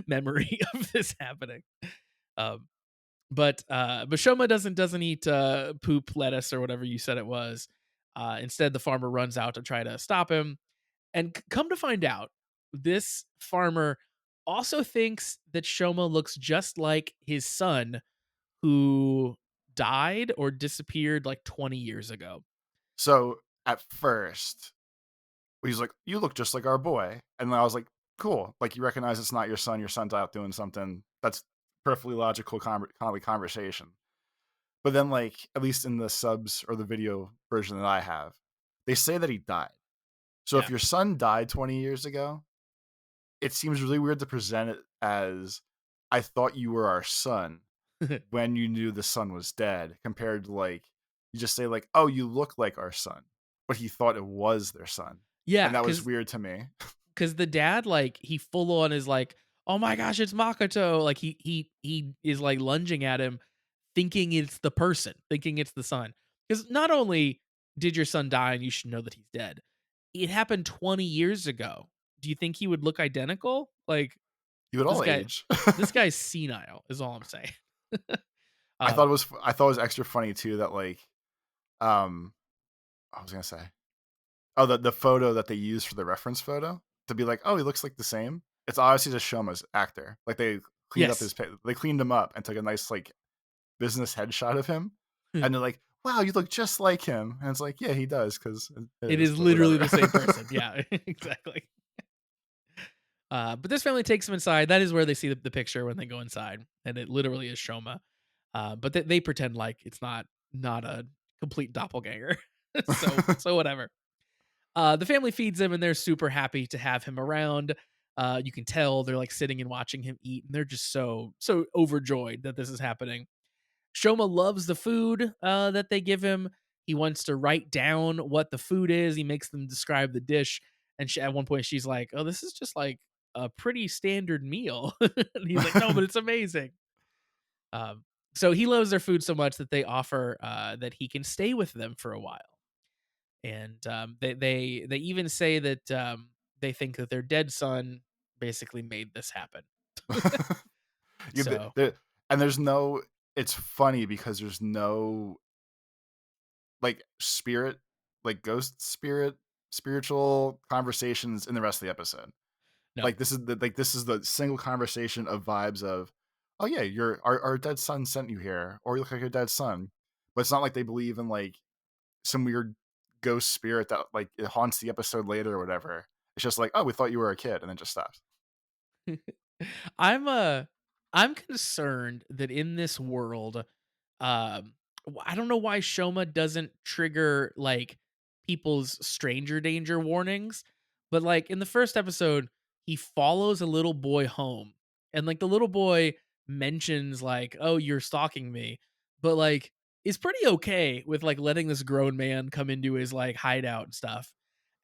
memory of this happening. Um, but Shoma doesn't eat poop lettuce or whatever you said it was. Instead, the farmer runs out to try to stop him, and come to find out, this farmer also thinks that Shoma looks just like his son, who died or disappeared like 20 years ago. So at first, he's like, "You look just like our boy," and then I was like, "Cool." Like you recognize it's not your son. Your son's out doing something. That's perfectly logical conversation. But then, like at least in the subs or the video version that I have, they say that he died. So if Yeah. your son died 20 years ago, it seems really weird to present it as I thought you were our son when you knew the son was dead, compared to like you just say like, "Oh, you look like our son," but he thought it was their son, Yeah, and that was because weird to me. the dad, like, he full on is like, "Oh my gosh, it's Makoto." Like, he is, like, lunging at him, thinking it's the person, thinking it's the son. Because not only did your son die and you should know that he's dead, it happened 20 years ago. Do you think he would look identical? Like, You would this all guy age. this guy's senile is all I'm saying. I Um, thought it was extra funny too that like um I was gonna say, oh, the photo that they used for the reference photo to be like, oh, he looks like the same. It's obviously just Shoma's actor. Like yes. they cleaned him up and took a nice like business headshot of him, and they're like, wow, you look just like him, and it's like, yeah, he does because it It is, is but literally whatever. the same person. Yeah, exactly. But this family takes him inside. That is where they see the picture when they go inside, and it literally is Shoma. But they pretend like it's not a complete doppelganger. So whatever. The family feeds him and they're super happy to have him around. You can tell they're like sitting and watching him eat, and they're just so overjoyed that this is happening. Shoma loves the food that they give him. He wants to write down what the food is. He makes them describe the dish, and at one point she's like, "Oh, this is just like a pretty standard meal," and he's like, "No, but it's amazing." Um, so he loves their food so much that they offer that he can stay with them for a while, and they even say that they think that their dead son basically made this happen. Yeah, So and there's no it's funny because there's no, like, spirit, like, ghost spirit, spiritual conversations in the rest of the episode. no, This is the single conversation of vibes of, "Oh, yeah, our dead son sent you here," or, "You look like your dead son." But it's not like they believe in, like, some weird ghost spirit that, like, it haunts the episode later or whatever. It's just like, "Oh, we thought you were a kid," and then just stops. I'm uh I'm concerned that in this world, I don't know why Shoma doesn't trigger like people's stranger danger warnings, but like in the first episode, he follows a little boy home, and like the little boy mentions like, "Oh, you're stalking me," but like is pretty okay with like letting this grown man come into his like hideout and stuff.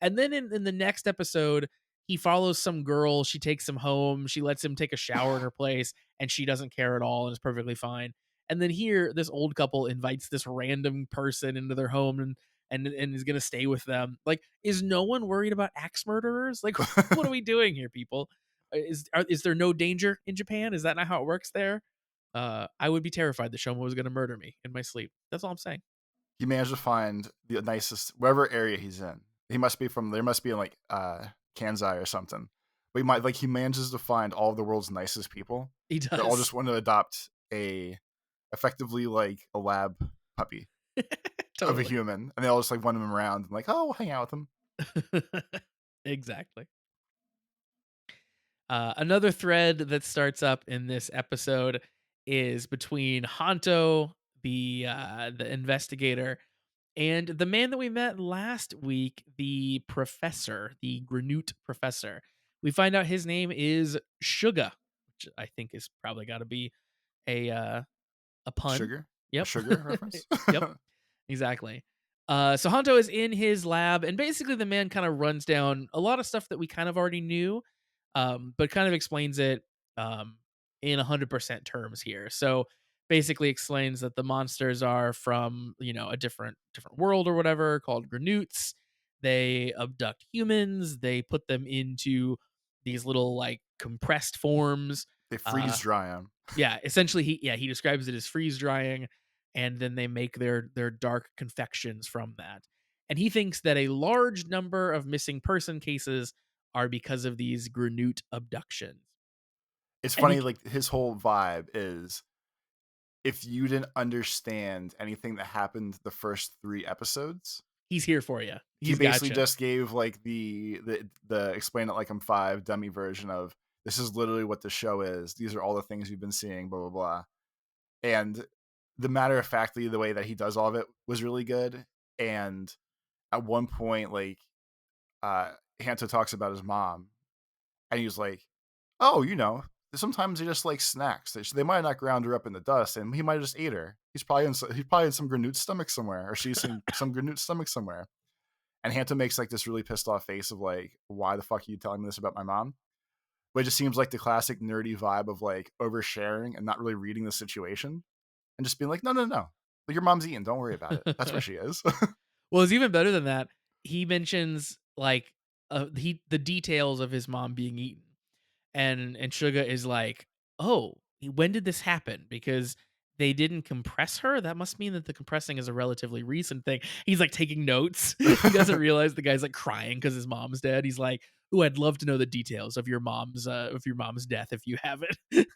And then in the next episode, he follows some girl. She takes him home. She lets him take a shower in her place, and she doesn't care at all and is perfectly fine. And then here, this old couple invites this random person into their home and is gonna stay with them. Like, is no one worried about axe murderers? Like, what are we doing here, people? Is there no danger in Japan? Is that not how it works there? I would be terrified that Shoma was gonna murder me in my sleep. That's all I'm saying. He managed to find the nicest wherever area he's in. There must be in, like, Kansai or something. But he manages to find all of the world's nicest people He that all does. just want to adopt effectively, like, a lab puppy of a Totally. human, and they all just, like, want him around and like, "Oh, we'll hang out with him." Exactly. Another thread that starts up in this episode is between Hanto, the investigator, and the man that we met last week, the professor, the Granute professor. We find out his name is Suga, which I think is probably got to be a pun. Sugar? A Yep. sugar reference? Yep. Exactly. So Hanto is in his lab, and basically the man kind of runs down a lot of stuff that we kind of already knew, but kind of explains it in 100% terms here. So basically explains that the monsters are from a different world or whatever called Granutes. They abduct humans. They put them into these little like compressed forms. They Uh, freeze dry him. yeah, essentially he describes it as freeze drying, and then they make their dark confections from that. And he thinks that a large number of missing person cases are because of these Granute abductions. It's And funny, like, his whole vibe is if you didn't understand anything that happened the first 3 episodes, he's here for you. he He's basically gotcha. just gave, like, the explain it like I'm 5 dummy version of, "This is literally what the show is. These are all the things you've been seeing, blah, blah, blah." And the matter of factly, the way that he does all of it was really good, and at one point, like, Hanto talks about his mom, and he was like, "Oh, sometimes they just like snacks. They might not ground her up in the dust, and he might have just ate her. He's probably in some Granute stomach somewhere, or she's in some Granute stomach somewhere." And Hanta makes like this really pissed off face of like, "Why the fuck are you telling me this about my mom?" But it just seems like the classic nerdy vibe of like oversharing and not really reading the situation and just being like, "No, no, no. Like, your mom's eating. Don't worry about it. That's where she is." Well, it's even better than that. He mentions like the details of his mom being eaten. And Suga is like, "Oh, when did this happen? Because they didn't compress her? That must mean that the compressing is a relatively recent thing." He's, like, taking notes. He doesn't realize the guy's, like, crying because his mom's dead. He's like, "Ooh, I'd love to know the details of your mom's death if you have it."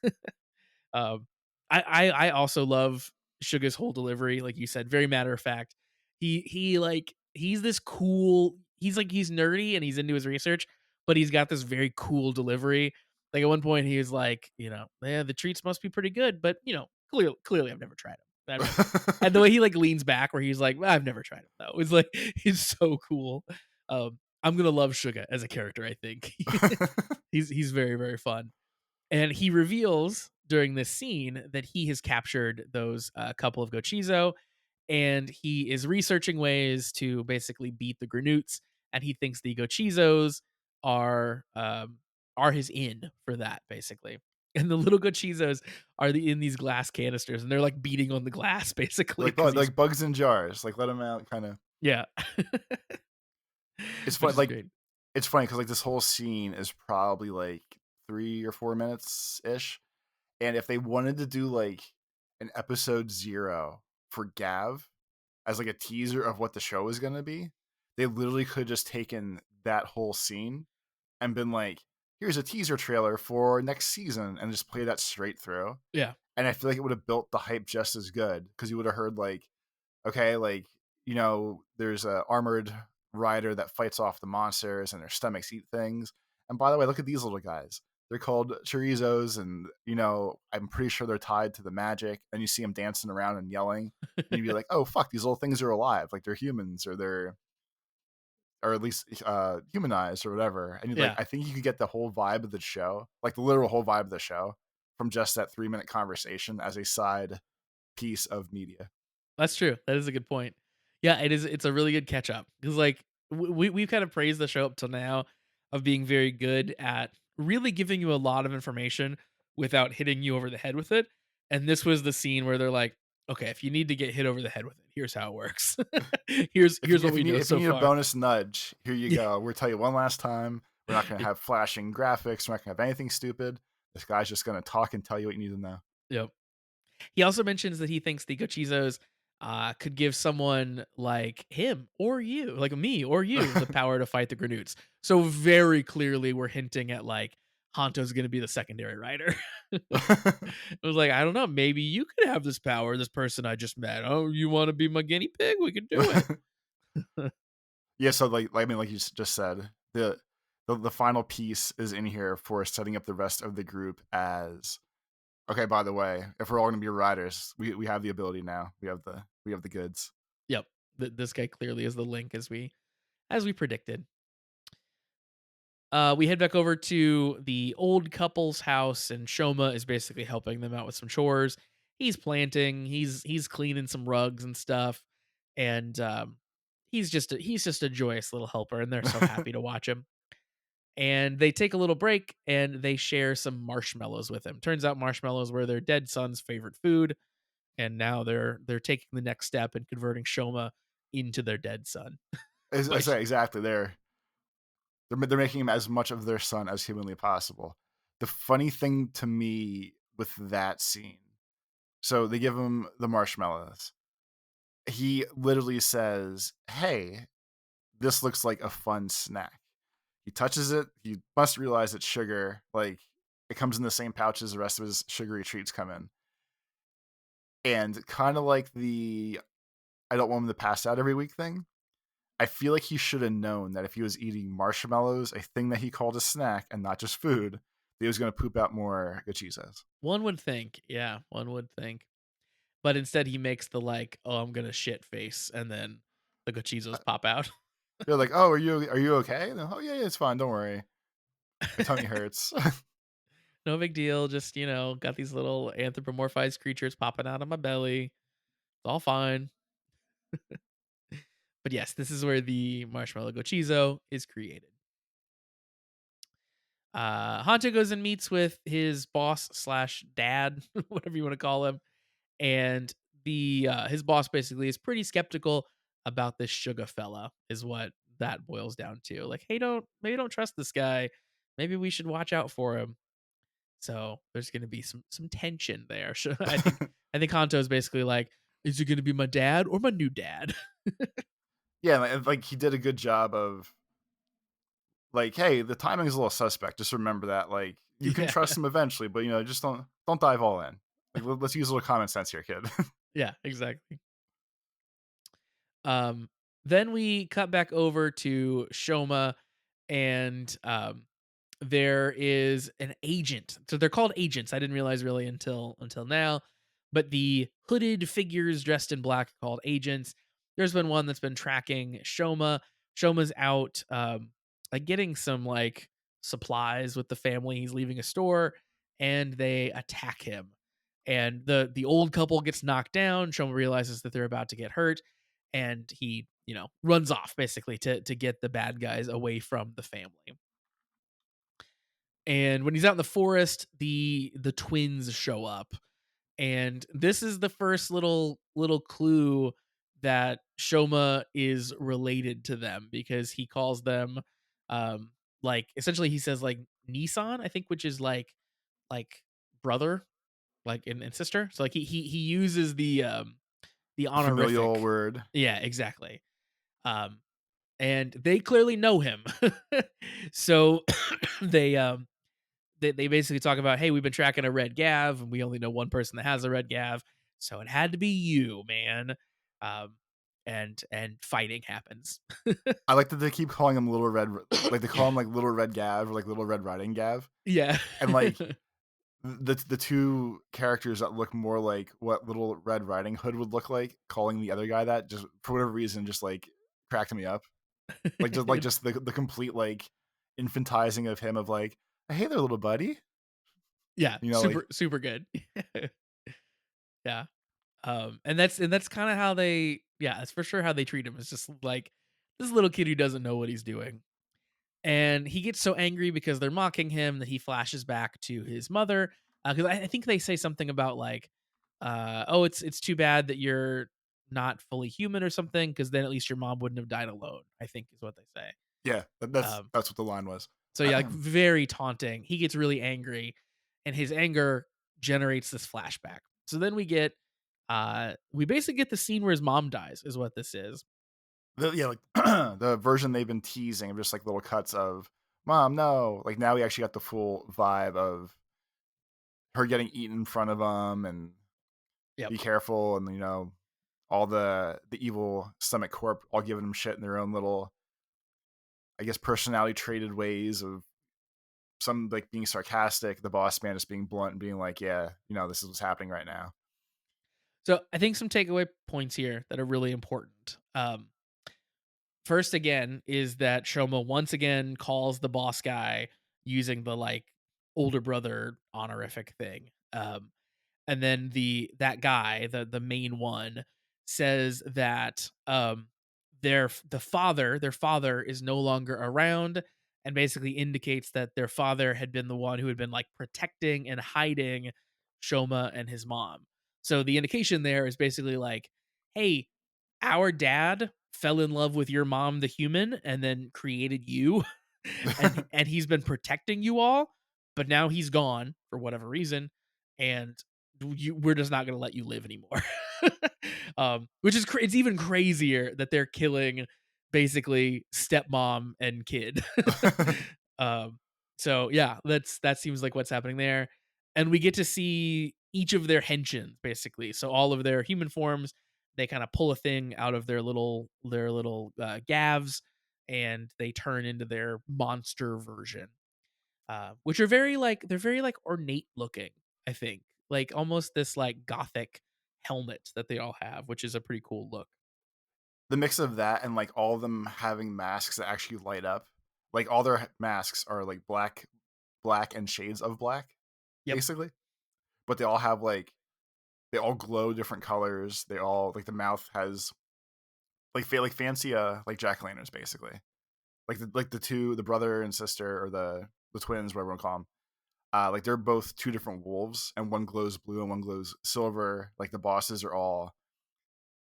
Um, I also love Suga's whole delivery, like you said, very matter of fact. He's this cool. He's nerdy and he's into his research, but he's got this very cool delivery. Like at one point, he was like, "Yeah, the treats must be pretty good, but clearly I've never tried them. I've never and the way he, like, leans back where he's like, "Well, I've never tried them though." It's like he's so cool. I'm gonna love Suga as a character, I think. He's very, very fun. And he reveals during this scene that he has captured those, couple of Gochizo, and he is researching ways to basically beat the Granoots, and he thinks the Gochizos are his in for that, basically. And the little Gochizos are in these glass canisters, and they're, like, beating on the glass basically because he's like bugs in jars, like let them out, kind of. yeah. It's Which fun, is like great. it's funny because like this whole scene is probably like 3 or 4 minutes ish, and if they wanted to do like an episode 0 for Gav as like a teaser of what the show is gonna be, they literally could have just taken that whole scene and been like, "Here's a teaser trailer for next season," and just play that straight through. Yeah. And I feel like it would have built the hype just as good because you would have heard like, okay, like there's a armored rider that fights off the monsters and their stomachs eat things. And by the way, look at these little guys. They're called chorizos, and I'm pretty sure they're tied to the magic. And you see them dancing around and yelling, and you'd be like, "Oh fuck, these little things are alive! Like they're humans, or at least humanized or whatever." And Yeah. I think you could get the whole vibe of the show, like the literal whole vibe of the show, from just that 3 minute conversation as a side piece of media. That's true. That is a good point. Yeah, it is. It's a really good catch up because like we've kind of praised the show up till now of being very good at really giving you a lot of information without hitting you over the head with it. And this was the scene where they're like, okay, if you need to get hit over the head with it, here's how it works. Here's what we know If you so need a far. bonus nudge, here you Yeah. go. We'll tell you one last time. We're not going to have flashing graphics. We're not going to have anything stupid. This guy's just going to talk and tell you what you need to know. Yep. He also mentions that he thinks the Gochizos could give someone like him or you, like me or you, the power to fight the Granoots. So very clearly, we're hinting at like Hanto's going to be the secondary rider. I was like, I don't know, maybe you could have this power. This person I just met. Oh, you want to be my guinea pig? We could do it. Yeah, so I mean, like you just said, the final piece is in here for setting up the rest of the group as okay. By the way, if we're all going to be riders, we have the ability now. We have the goods. Yep, this guy clearly is the link as we predicted. We head back over to the old couple's house, and Shoma is basically helping them out with some chores. He's planting, he's cleaning some rugs and stuff, and he's just a joyous little helper, and they're so happy to watch him. And they take a little break, and they share some marshmallows with him. Turns out marshmallows were their dead son's favorite food, and now they're taking the next step and converting Shoma into their dead son. I Which say exactly. They're making him as much of their son as humanly possible. The funny thing to me with that scene, so they give him the marshmallows. He literally says, "Hey, this looks like a fun snack." He touches it. He must realize it's sugar. Like it comes in the same pouch as the rest of his sugary treats come in. And kind of like the "I don't want him to pass out every week" thing. I feel like he should have known that if he was eating marshmallows, a thing that he called a snack and not just food, that he was going to poop out more gachizos. one would think, yeah, one would think. But instead he makes the like, "Oh, I'm gonna shit face," and then the Gochizos pop out. They're like, "Oh, are you okay?" And, "Oh yeah, yeah, it's fine. Don't worry. My tummy hurts." No big deal, just, got these little anthropomorphized creatures popping out of my belly. It's all fine. But yes, this is where the marshmallow Gochizo is created. Hanto goes and meets with his boss slash dad, whatever you want to call him, and the his boss basically is pretty skeptical about this sugar fella, is what that boils down to. Like, hey, don't trust this guy. Maybe we should watch out for him. So there's going to be some tension there. I think Hanto is basically like, is it going to be my dad or my new dad? Yeah, like he did a good job of like, "Hey, the timing is a little suspect. Just remember that. Like, you can Yeah, trust him eventually, but just don't dive all in. Like, let's use a little common sense here, kid." yeah, exactly. Um, then we cut back over to Shoma, and there is an agent. So they're called agents. I didn't realize really until now, But the hooded figures dressed in black called agents, there's been one that's been tracking Shoma. Shoma's out, like getting some like supplies with the family. He's leaving a store, and they attack him. And the old couple gets knocked down. Shoma realizes that they're about to get hurt, and he runs off basically to get the bad guys away from the family. And when he's out in the forest, the twins show up, and this is the first little clue that Shoma is related to them, because he calls them, um like, essentially he says like Nissan, I think, which is like brother, like, and sister. So like he uses the A familial honorific. word. Yeah, exactly. Um and they clearly know him. So they they basically talk about, hey, we've been tracking a red gav, and we only know one person that has a red gav, so it had to be you, man. Um, and fighting happens. I like that they keep calling him Little Red, like they call him like Little Red Gav or like Little Red Riding Gav, Yeah. and like the two characters that look more like what Little Red Riding Hood would look like, calling the other guy that, just for whatever reason, just like cracked me up. Just the complete like infantizing of him, of like, hey there, little buddy. Yeah, Like super super good. Yeah. And that's kind of how they, yeah, that's for sure how they treat him. It's just like this little kid who doesn't know what he's doing. And he gets so angry because they're mocking him that he flashes back to his mother. Because I think they say something about like, "Oh, it's too bad that you're not fully human or something, because then at least your mom wouldn't have died alone." I think is what they say. yeah, Um, that's what the line was. so yeah, like very taunting. He gets really angry, and his anger generates this flashback. So then we basically get the scene where his mom dies, is what this is. Yeah, like the version they've been teasing of just like little cuts of mom, no. Like now we actually got the full vibe of her getting eaten in front of him, and Yep. be careful, and all the evil stomach corp all giving him shit in their own little, I guess, personality traded ways of some like being sarcastic, the boss man just being blunt and being like, yeah, this is what's happening right now. So I think some takeaway points here that are really important. First, again, is that Shoma once again calls the boss guy using the like older brother honorific thing. And then that guy, the main one, says that their father is no longer around, and basically indicates that their father had been the one who had been like protecting and hiding Shoma and his mom. So the indication there is basically like, hey, our dad fell in love with your mom, the human, and then created you, and he's been protecting you all, but now he's gone for whatever reason, and we're just not going to let you live anymore. Which is it's even crazier that they're killing basically stepmom and kid. um, so yeah, that seems like what's happening there, and we get to see each of their henchins basically. So all of their human forms, they kind of pull a thing out of their little gavs, and they turn into their monster version, which are they're very ornate looking. I think like almost this like gothic helmet that they all have, which is a pretty cool look. The mix of that and like all of them having masks that actually light up, like all their masks are like black and shades of black, Yep. basically, but they all have like, they all glow different colors. They all like, the mouth has like like fancy like jack-o'-lanterns, basically. Like the brother and sister, or the twins, whatever we call them. Like they're both two different wolves, and one glows blue and one glows silver. Like the bosses are all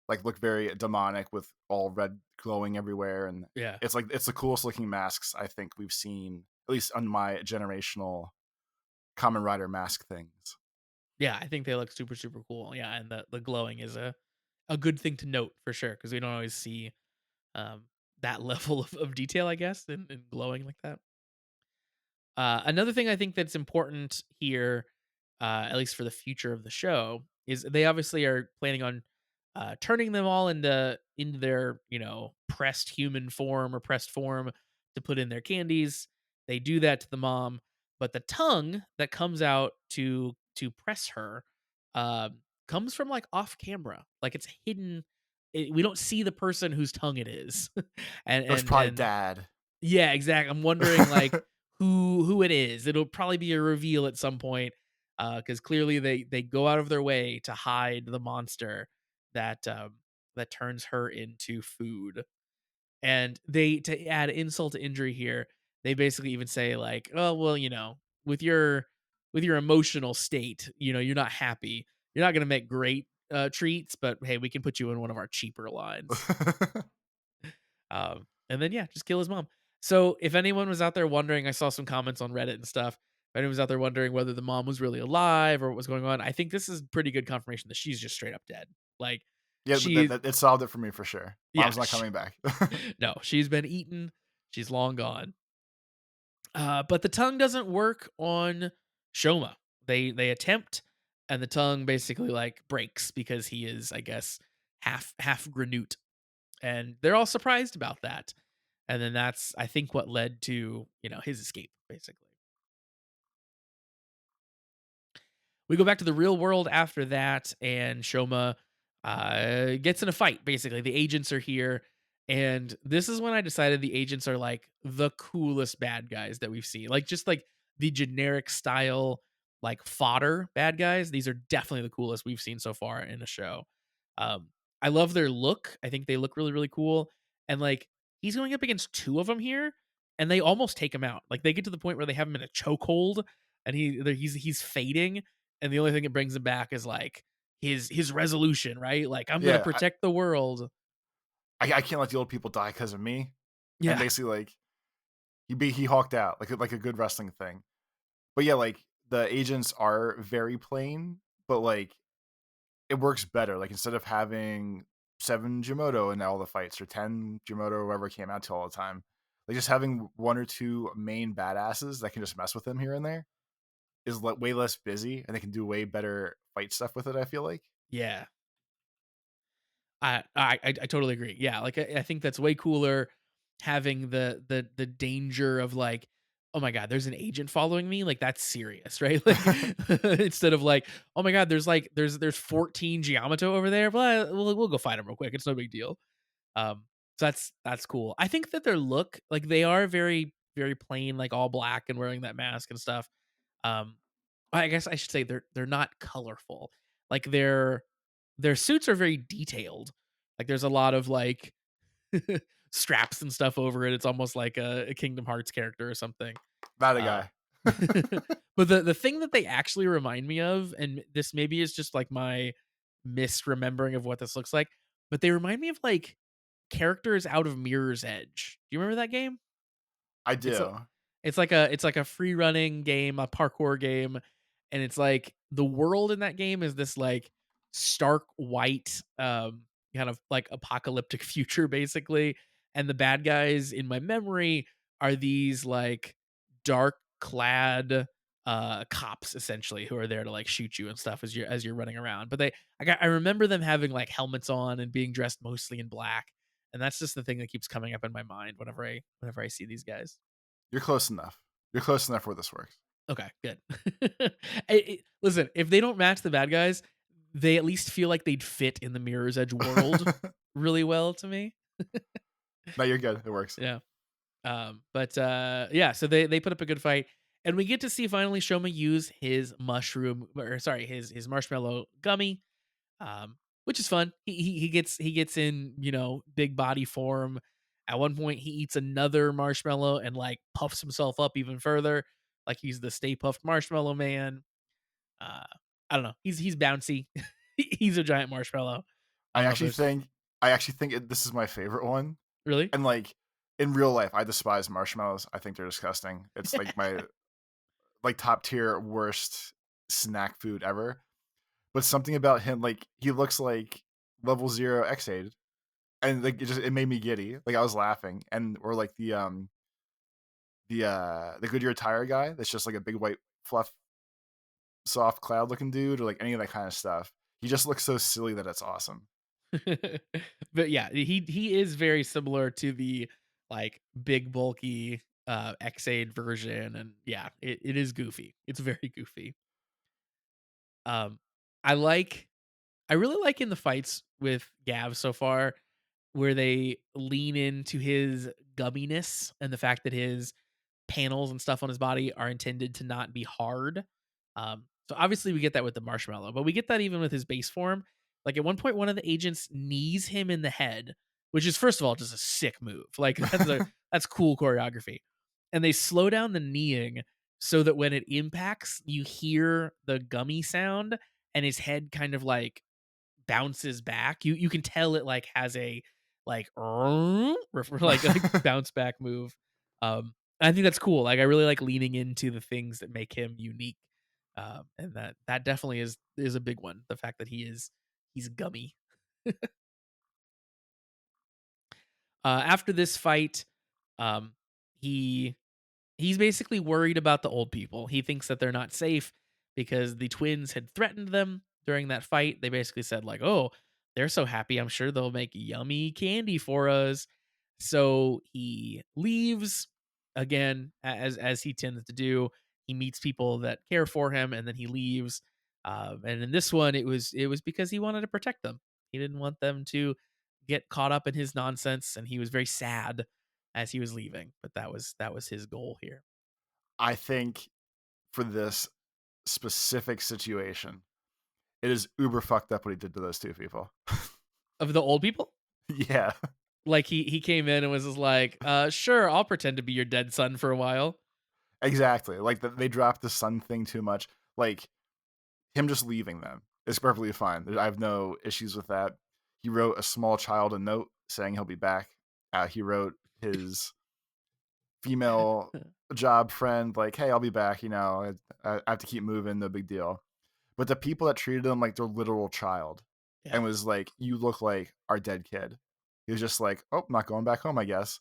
like, look very demonic with all red glowing everywhere, and Yeah. it's the coolest looking masks I think we've seen, at least on my generational Kamen Rider mask things. Yeah, I think they look super super cool. Yeah, and the glowing is a good thing to note for sure, because we don't always see um that level of detail, I guess, in glowing like that. Another thing I think that's important here, at least for the future of the show, is they obviously are planning on turning them all into their pressed human form or pressed form to put in their candies. They do that to the mom, but the tongue that comes out to press her, uh, comes from, like, off camera. Like, it's hidden. We don't see the person whose tongue it is. And It was and probably and dad. yeah, exactly. I'm wondering, like, who it is. It'll probably be a reveal at some point, because clearly they go out of their way to hide the monster that turns her into food. And they to add insult to injury here, they basically even say like, "Oh, well, with your emotional state, you're not happy. You're not gonna make great, treats, but hey, we can put you in one of our cheaper lines." And then, yeah, just kill his mom. So, if anyone was out there wondering, I saw some comments on Reddit and stuff. If anyone was out there wondering whether the mom was really alive or what was going on, I think this is pretty good confirmation that she's just straight up dead. Like, Yeah, but she it solved it for me for sure. yeah, Mom's not coming back. no, she's been eaten. She's long gone. But the tongue doesn't work on Shoma. They attempt, and the tongue basically like breaks because he is, I guess, half Granute, and they're all surprised about that. And then that's, I think, what led to his escape, basically. We go back to the real world after that, and Shoma gets in a fight. Basically, the agents are here, and this is when I decided the agents are like the coolest bad guys that we've seen. Like just like the generic style, like fodder bad guys. These are definitely the coolest we've seen so far in a show. Um, I love their look. I think they look really really cool, and like he's going up against two of them here, and they almost take him out. Like they get to the point where they have him in a chokehold, and he's fading, and the only thing that brings him back is like his resolution, right? Like I'm gonna Yeah, protect the world. I can't let the old people die because of me. And Yeah, basically, like he hulked out like a good wrestling thing. But yeah, like the agents are very plain, but like it works better. Like instead of having 7 Jimoto in all the fights or 10 Jimoto or whatever came out to all the time, like just having one or two main badasses that can just mess with him here and there is way less busy, and they can do way better fight stuff with it. I feel like. yeah. I totally agree. Yeah, like I think that's way cooler having the danger of like, oh my god, there's an agent following me. Like that's serious, right? Like instead of like, oh my god, there's 14 Giamato over there. Well, we'll go fight him real quick. It's no big deal. So that's cool. I think that their look, like they are very very plain, like all black and wearing that mask and stuff. Um, I guess I should say they're not colorful. Like their suits are very detailed. Like there's a lot of like straps and stuff over it. It's almost like a Kingdom Hearts character or something. Not a Uh, guy. but the thing that they actually remind me of, and this maybe is just like my misremembering of what this looks like, but they remind me of like characters out of Mirror's Edge. Do you remember that game? I It's do. it's like a free running game, a parkour game, and it's like the world in that game is this like stark white, kind of like apocalyptic future basically, and the bad guys in my memory are these like dark clad cops essentially who are there to like shoot you and stuff as you're running around. But I remember them having like helmets on and being dressed mostly in black, and that's just the thing that keeps coming up in my mind whenever I see these guys. You're close enough. You're close enough where this works. Okay, good. Listen, if they don't match the bad guys, they at least feel like they'd fit in the Mirror's Edge world really well to me. No, you're good. It works. Yeah. But yeah, so they put up a good fight, and we get to see finally Shoma use his mushroom, or sorry, his marshmallow gummy, which is fun. He gets in big body form. At one point, he eats another marshmallow and like puffs himself up even further, like he's the Stay Puffed Marshmallow Man. Uh, I don't know. He's bouncy. He's a giant marshmallow. I I don't know if actually there's think I actually think this is my favorite one. really. And like in real life, I despise marshmallows. I think they're disgusting. It's like my like top tier worst snack food ever. But something about him, like he looks like level 0 X8, and like it made me giddy. Like I was laughing, and or like the Goodyear tire guy that's just like a big white fluff soft cloud looking dude, or like any of that kind of stuff. He just looks so silly that it's awesome. But yeah, he is very similar to the like big bulky X8 version, and yeah, it is goofy. It's very goofy. Um I like I really like in the fights with Gav so far where they lean into his gumminess and the fact that his panels and stuff on his body are intended to not be hard. So obviously we get that with the marshmallow, but we get that even with his base form. Like at one point, one of the agents knees him in the head, which is first of all just a sick move. Like that's cool choreography. And they slow down the kneeing so that when it impacts, you hear the gummy sound and his head kind of like bounces back. You can tell it like has a like like bounce back move. I think that's cool. Like I really like leaning into the things that make him unique. And that definitely is a big one. The fact that he's gummy. After this fight, um, he he's basically worried about the old people. He thinks that they're not safe because the twins had threatened them during that fight. They basically said like, "Oh, they're so happy. I'm sure they'll make yummy candy for us." So he leaves again as he tends to do. He meets people that care for him and then he leaves. And in this one it was because he wanted to protect them. He didn't want them to get caught up in his nonsense and he was very sad as he was leaving, but that was his goal here. I think for this specific situation, it is uber fucked up what he did to those two people. Of the old people? Yeah, Like he came in and was just like, sure, I'll pretend to be your dead son for a while." exactly. Like they dropped the sun thing too much. Like him just leaving them is perfectly fine. I have no issues with that. He wrote a small child a note saying he'll be back. He wrote his female job friend like, "Hey, I'll be back. You know, I have to keep moving. No big deal." But the people that treated him like their literal child Yeah. and was like, "You look like our dead kid." He was just like, "Oh, not going back home, I guess."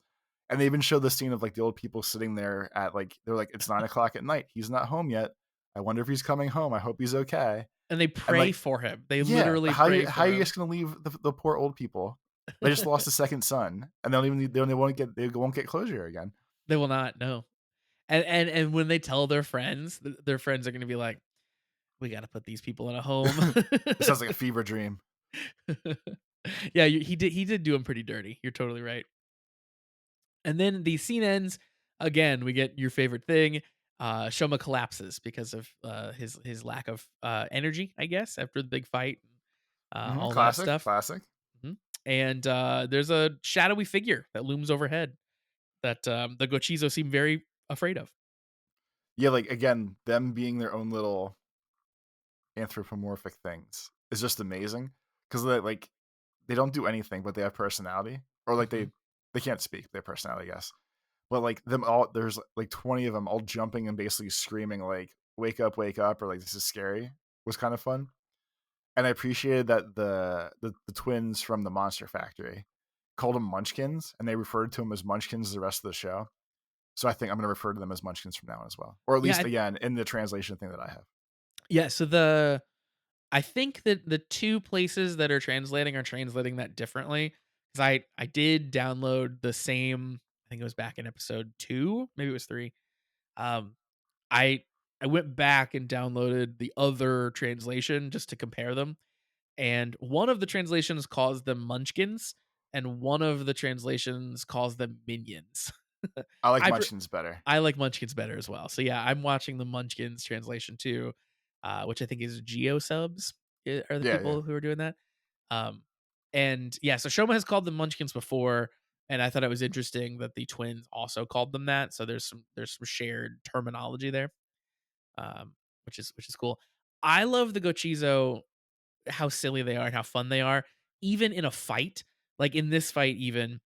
And they even showed the scene of like the old people sitting there at like they're like, "It's 9 o'clock at night. He's not home yet. I wonder if he's coming home. I hope he's okay." And they And pray like, for him. They yeah, literally how pray you how for are you him. just gonna leave the poor old people? They just lost a second son, and they don't even they won't get closure again. They will not, no. And when they tell their friends, their friends are gonna be like, "We gotta put these people in a home." It sounds like a fever dream. Yeah, he did do him pretty dirty. You're totally right. And then the scene ends. Again, we get your favorite thing. Shoma collapses because of his lack of energy, I guess, after the big fight, all that Classic, stuff. classic. Mhm. And there's a shadowy figure that looms overhead that the Gochizo seem very afraid of. Yeah, like again, them being their own little anthropomorphic things is just amazing because they don't do anything, but they have personality, or like Mhm. they can't speak, they have personality, I guess. But like them all, there's like 20 of them all jumping and basically screaming like wake up," or like "this is scary," was kind of fun. And I appreciated that the twins from the Monster Factory called them Munchkins, and they referred to them as Munchkins the rest of the show. So I think I'm going to refer to them as Munchkins from now on as well, or at Yeah, least again in the translation thing that I have. yeah. So I think that the two places that are translating that differently. Because I did download the same. I think it was back in episode 2, maybe it was 3. Um, I I went back and downloaded the other translation just to compare them, and one of the translations calls them Munchkins, and one of the translations calls them Minions. I like I pre Munchkins better. I like Munchkins better as well. So yeah, I'm watching the Munchkins translation too, which I think is GeoSubs are the Yeah, yeah. people who are doing that. Um, and yeah, so Shoma has called them Munchkins before, and I thought it was interesting that the twins also called them that. So there's some shared terminology there, which is cool. I love the Gochizo, how silly they are and how fun they are, even in a fight. Like in this fight, even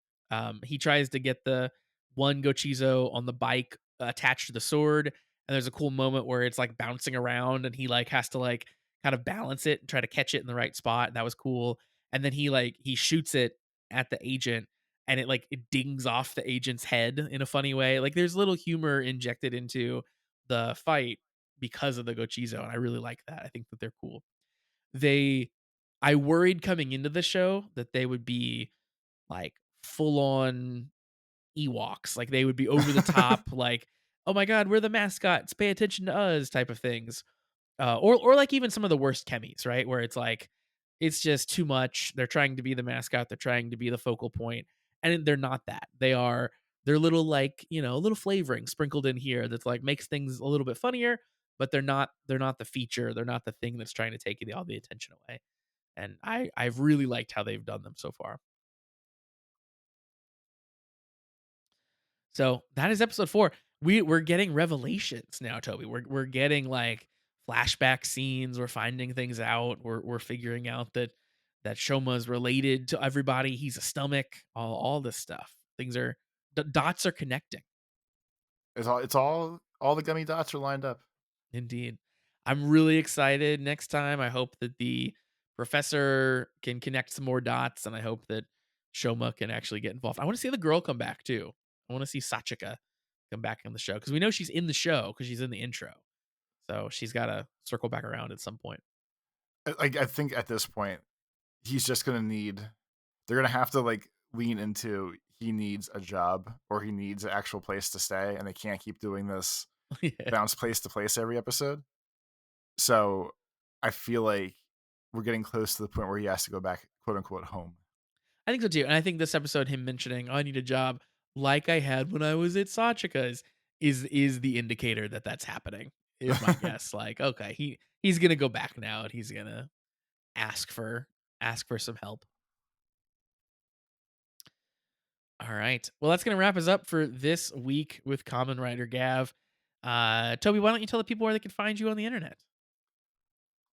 he tries to get the one Gochizo on the bike attached to the sword, and there's a cool moment where it's like bouncing around, and he like has to like kind of balance it and try to catch it in the right spot. And that was cool. And then he shoots it at the agent, and it dings off the agent's head in a funny way. Like there's little humor injected into the fight because of the Gochizo, and I really like that. I think that they're cool. They I worried coming into the show that they would be, like, full on Ewoks, like, they would be over the top, like, "Oh my god, we're the mascots, pay attention to us," type of things. Or like even some of the worst chemis, right? Where it's like, It's just too much. They're trying to be the mascot, they're trying to be the focal point, and they're not that. They're little, like, a little flavoring sprinkled in here that's like makes things a little bit funnier, but they're not the feature, they're not the thing that's trying to take all the attention away. And I've really liked how they've done them so far. So that is episode 4. We're getting revelations now, Toby. We're getting like flashback scenes. We're finding things out. We're figuring out that Shoma's related to everybody. He's a stomach. All this stuff. Things are dots are connecting. All the gummy dots are lined up. Indeed. I'm really excited next time. I hope that the professor can connect some more dots, and I hope that Shoma can actually get involved. I want to see the girl come back too. I want to see Sachika come back in the show because we know she's in the show because she's in the intro. So she's got to circle back around at some point. I think at this point he's just gonna need. They're gonna have to like lean into he needs a job or he needs an actual place to stay, and they can't keep doing this Yeah. bounce place to place every episode. So I feel like we're getting close to the point where he has to go back, quote unquote, home. I think so too. And I think this episode, him mentioning, "Oh, I need a job like I had when I was at Sachika's," is the indicator that that's happening. Is my guess. Like, okay, he's gonna go back now and he's gonna ask for some help. All right. Well, that's going to wrap us up for this week with Common Writer Gav. Toby, why don't you tell the people where they can find you on the internet?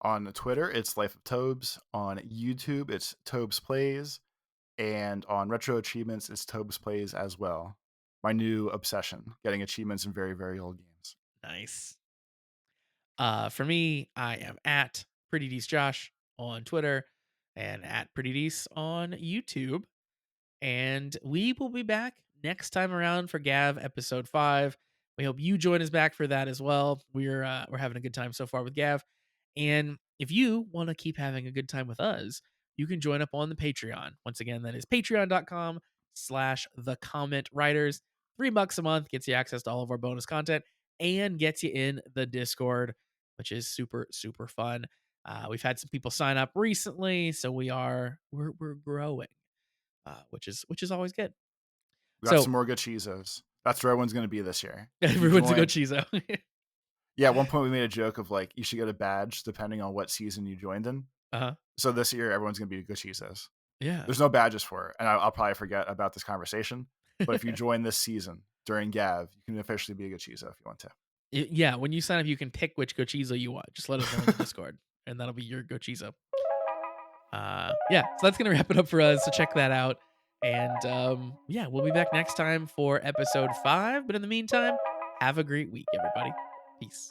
On Twitter, it's Life of Tobes. On YouTube, it's Tobes Plays. And on Retro Achievements, it's Tobes Plays as well. My new obsession, getting achievements in very, very old games. Nice. For me, I am at Pretty Deece Josh on Twitter and at Pretty Deece on YouTube. And we will be back next time around for Gav episode 5. We hope you join us back for that as well. We're having a good time so far with Gav. And if you want to keep having a good time with us, you can join up on the Patreon. Once again, that is patreon.com/the comment writers. $3 a month gets you access to all of our bonus content and gets you in the Discord, which is super, super fun. We've had some people sign up recently, so we're growing, which is always good. We got So some more good Cheezos. That's where everyone's going to be this year. If you everyone's a go join, Chizo. yeah, at one point we made a joke of like you should get a badge depending on what season you joined in. Uh-huh. So this year everyone's going to be good Cheezos. Yeah. There's no badges for it, and I'll probably forget about this conversation. But if you join this season during Gav, you can officially be a good Cheezo if you want to. Yeah, when you sign up, you can pick which Gochizo you want. Just let us know in the Discord, and that'll be your Gochizo. Yeah, so that's gonna wrap it up for us. So check that out, and yeah, we'll be back next time for episode 5. But in the meantime, have a great week, everybody. Peace.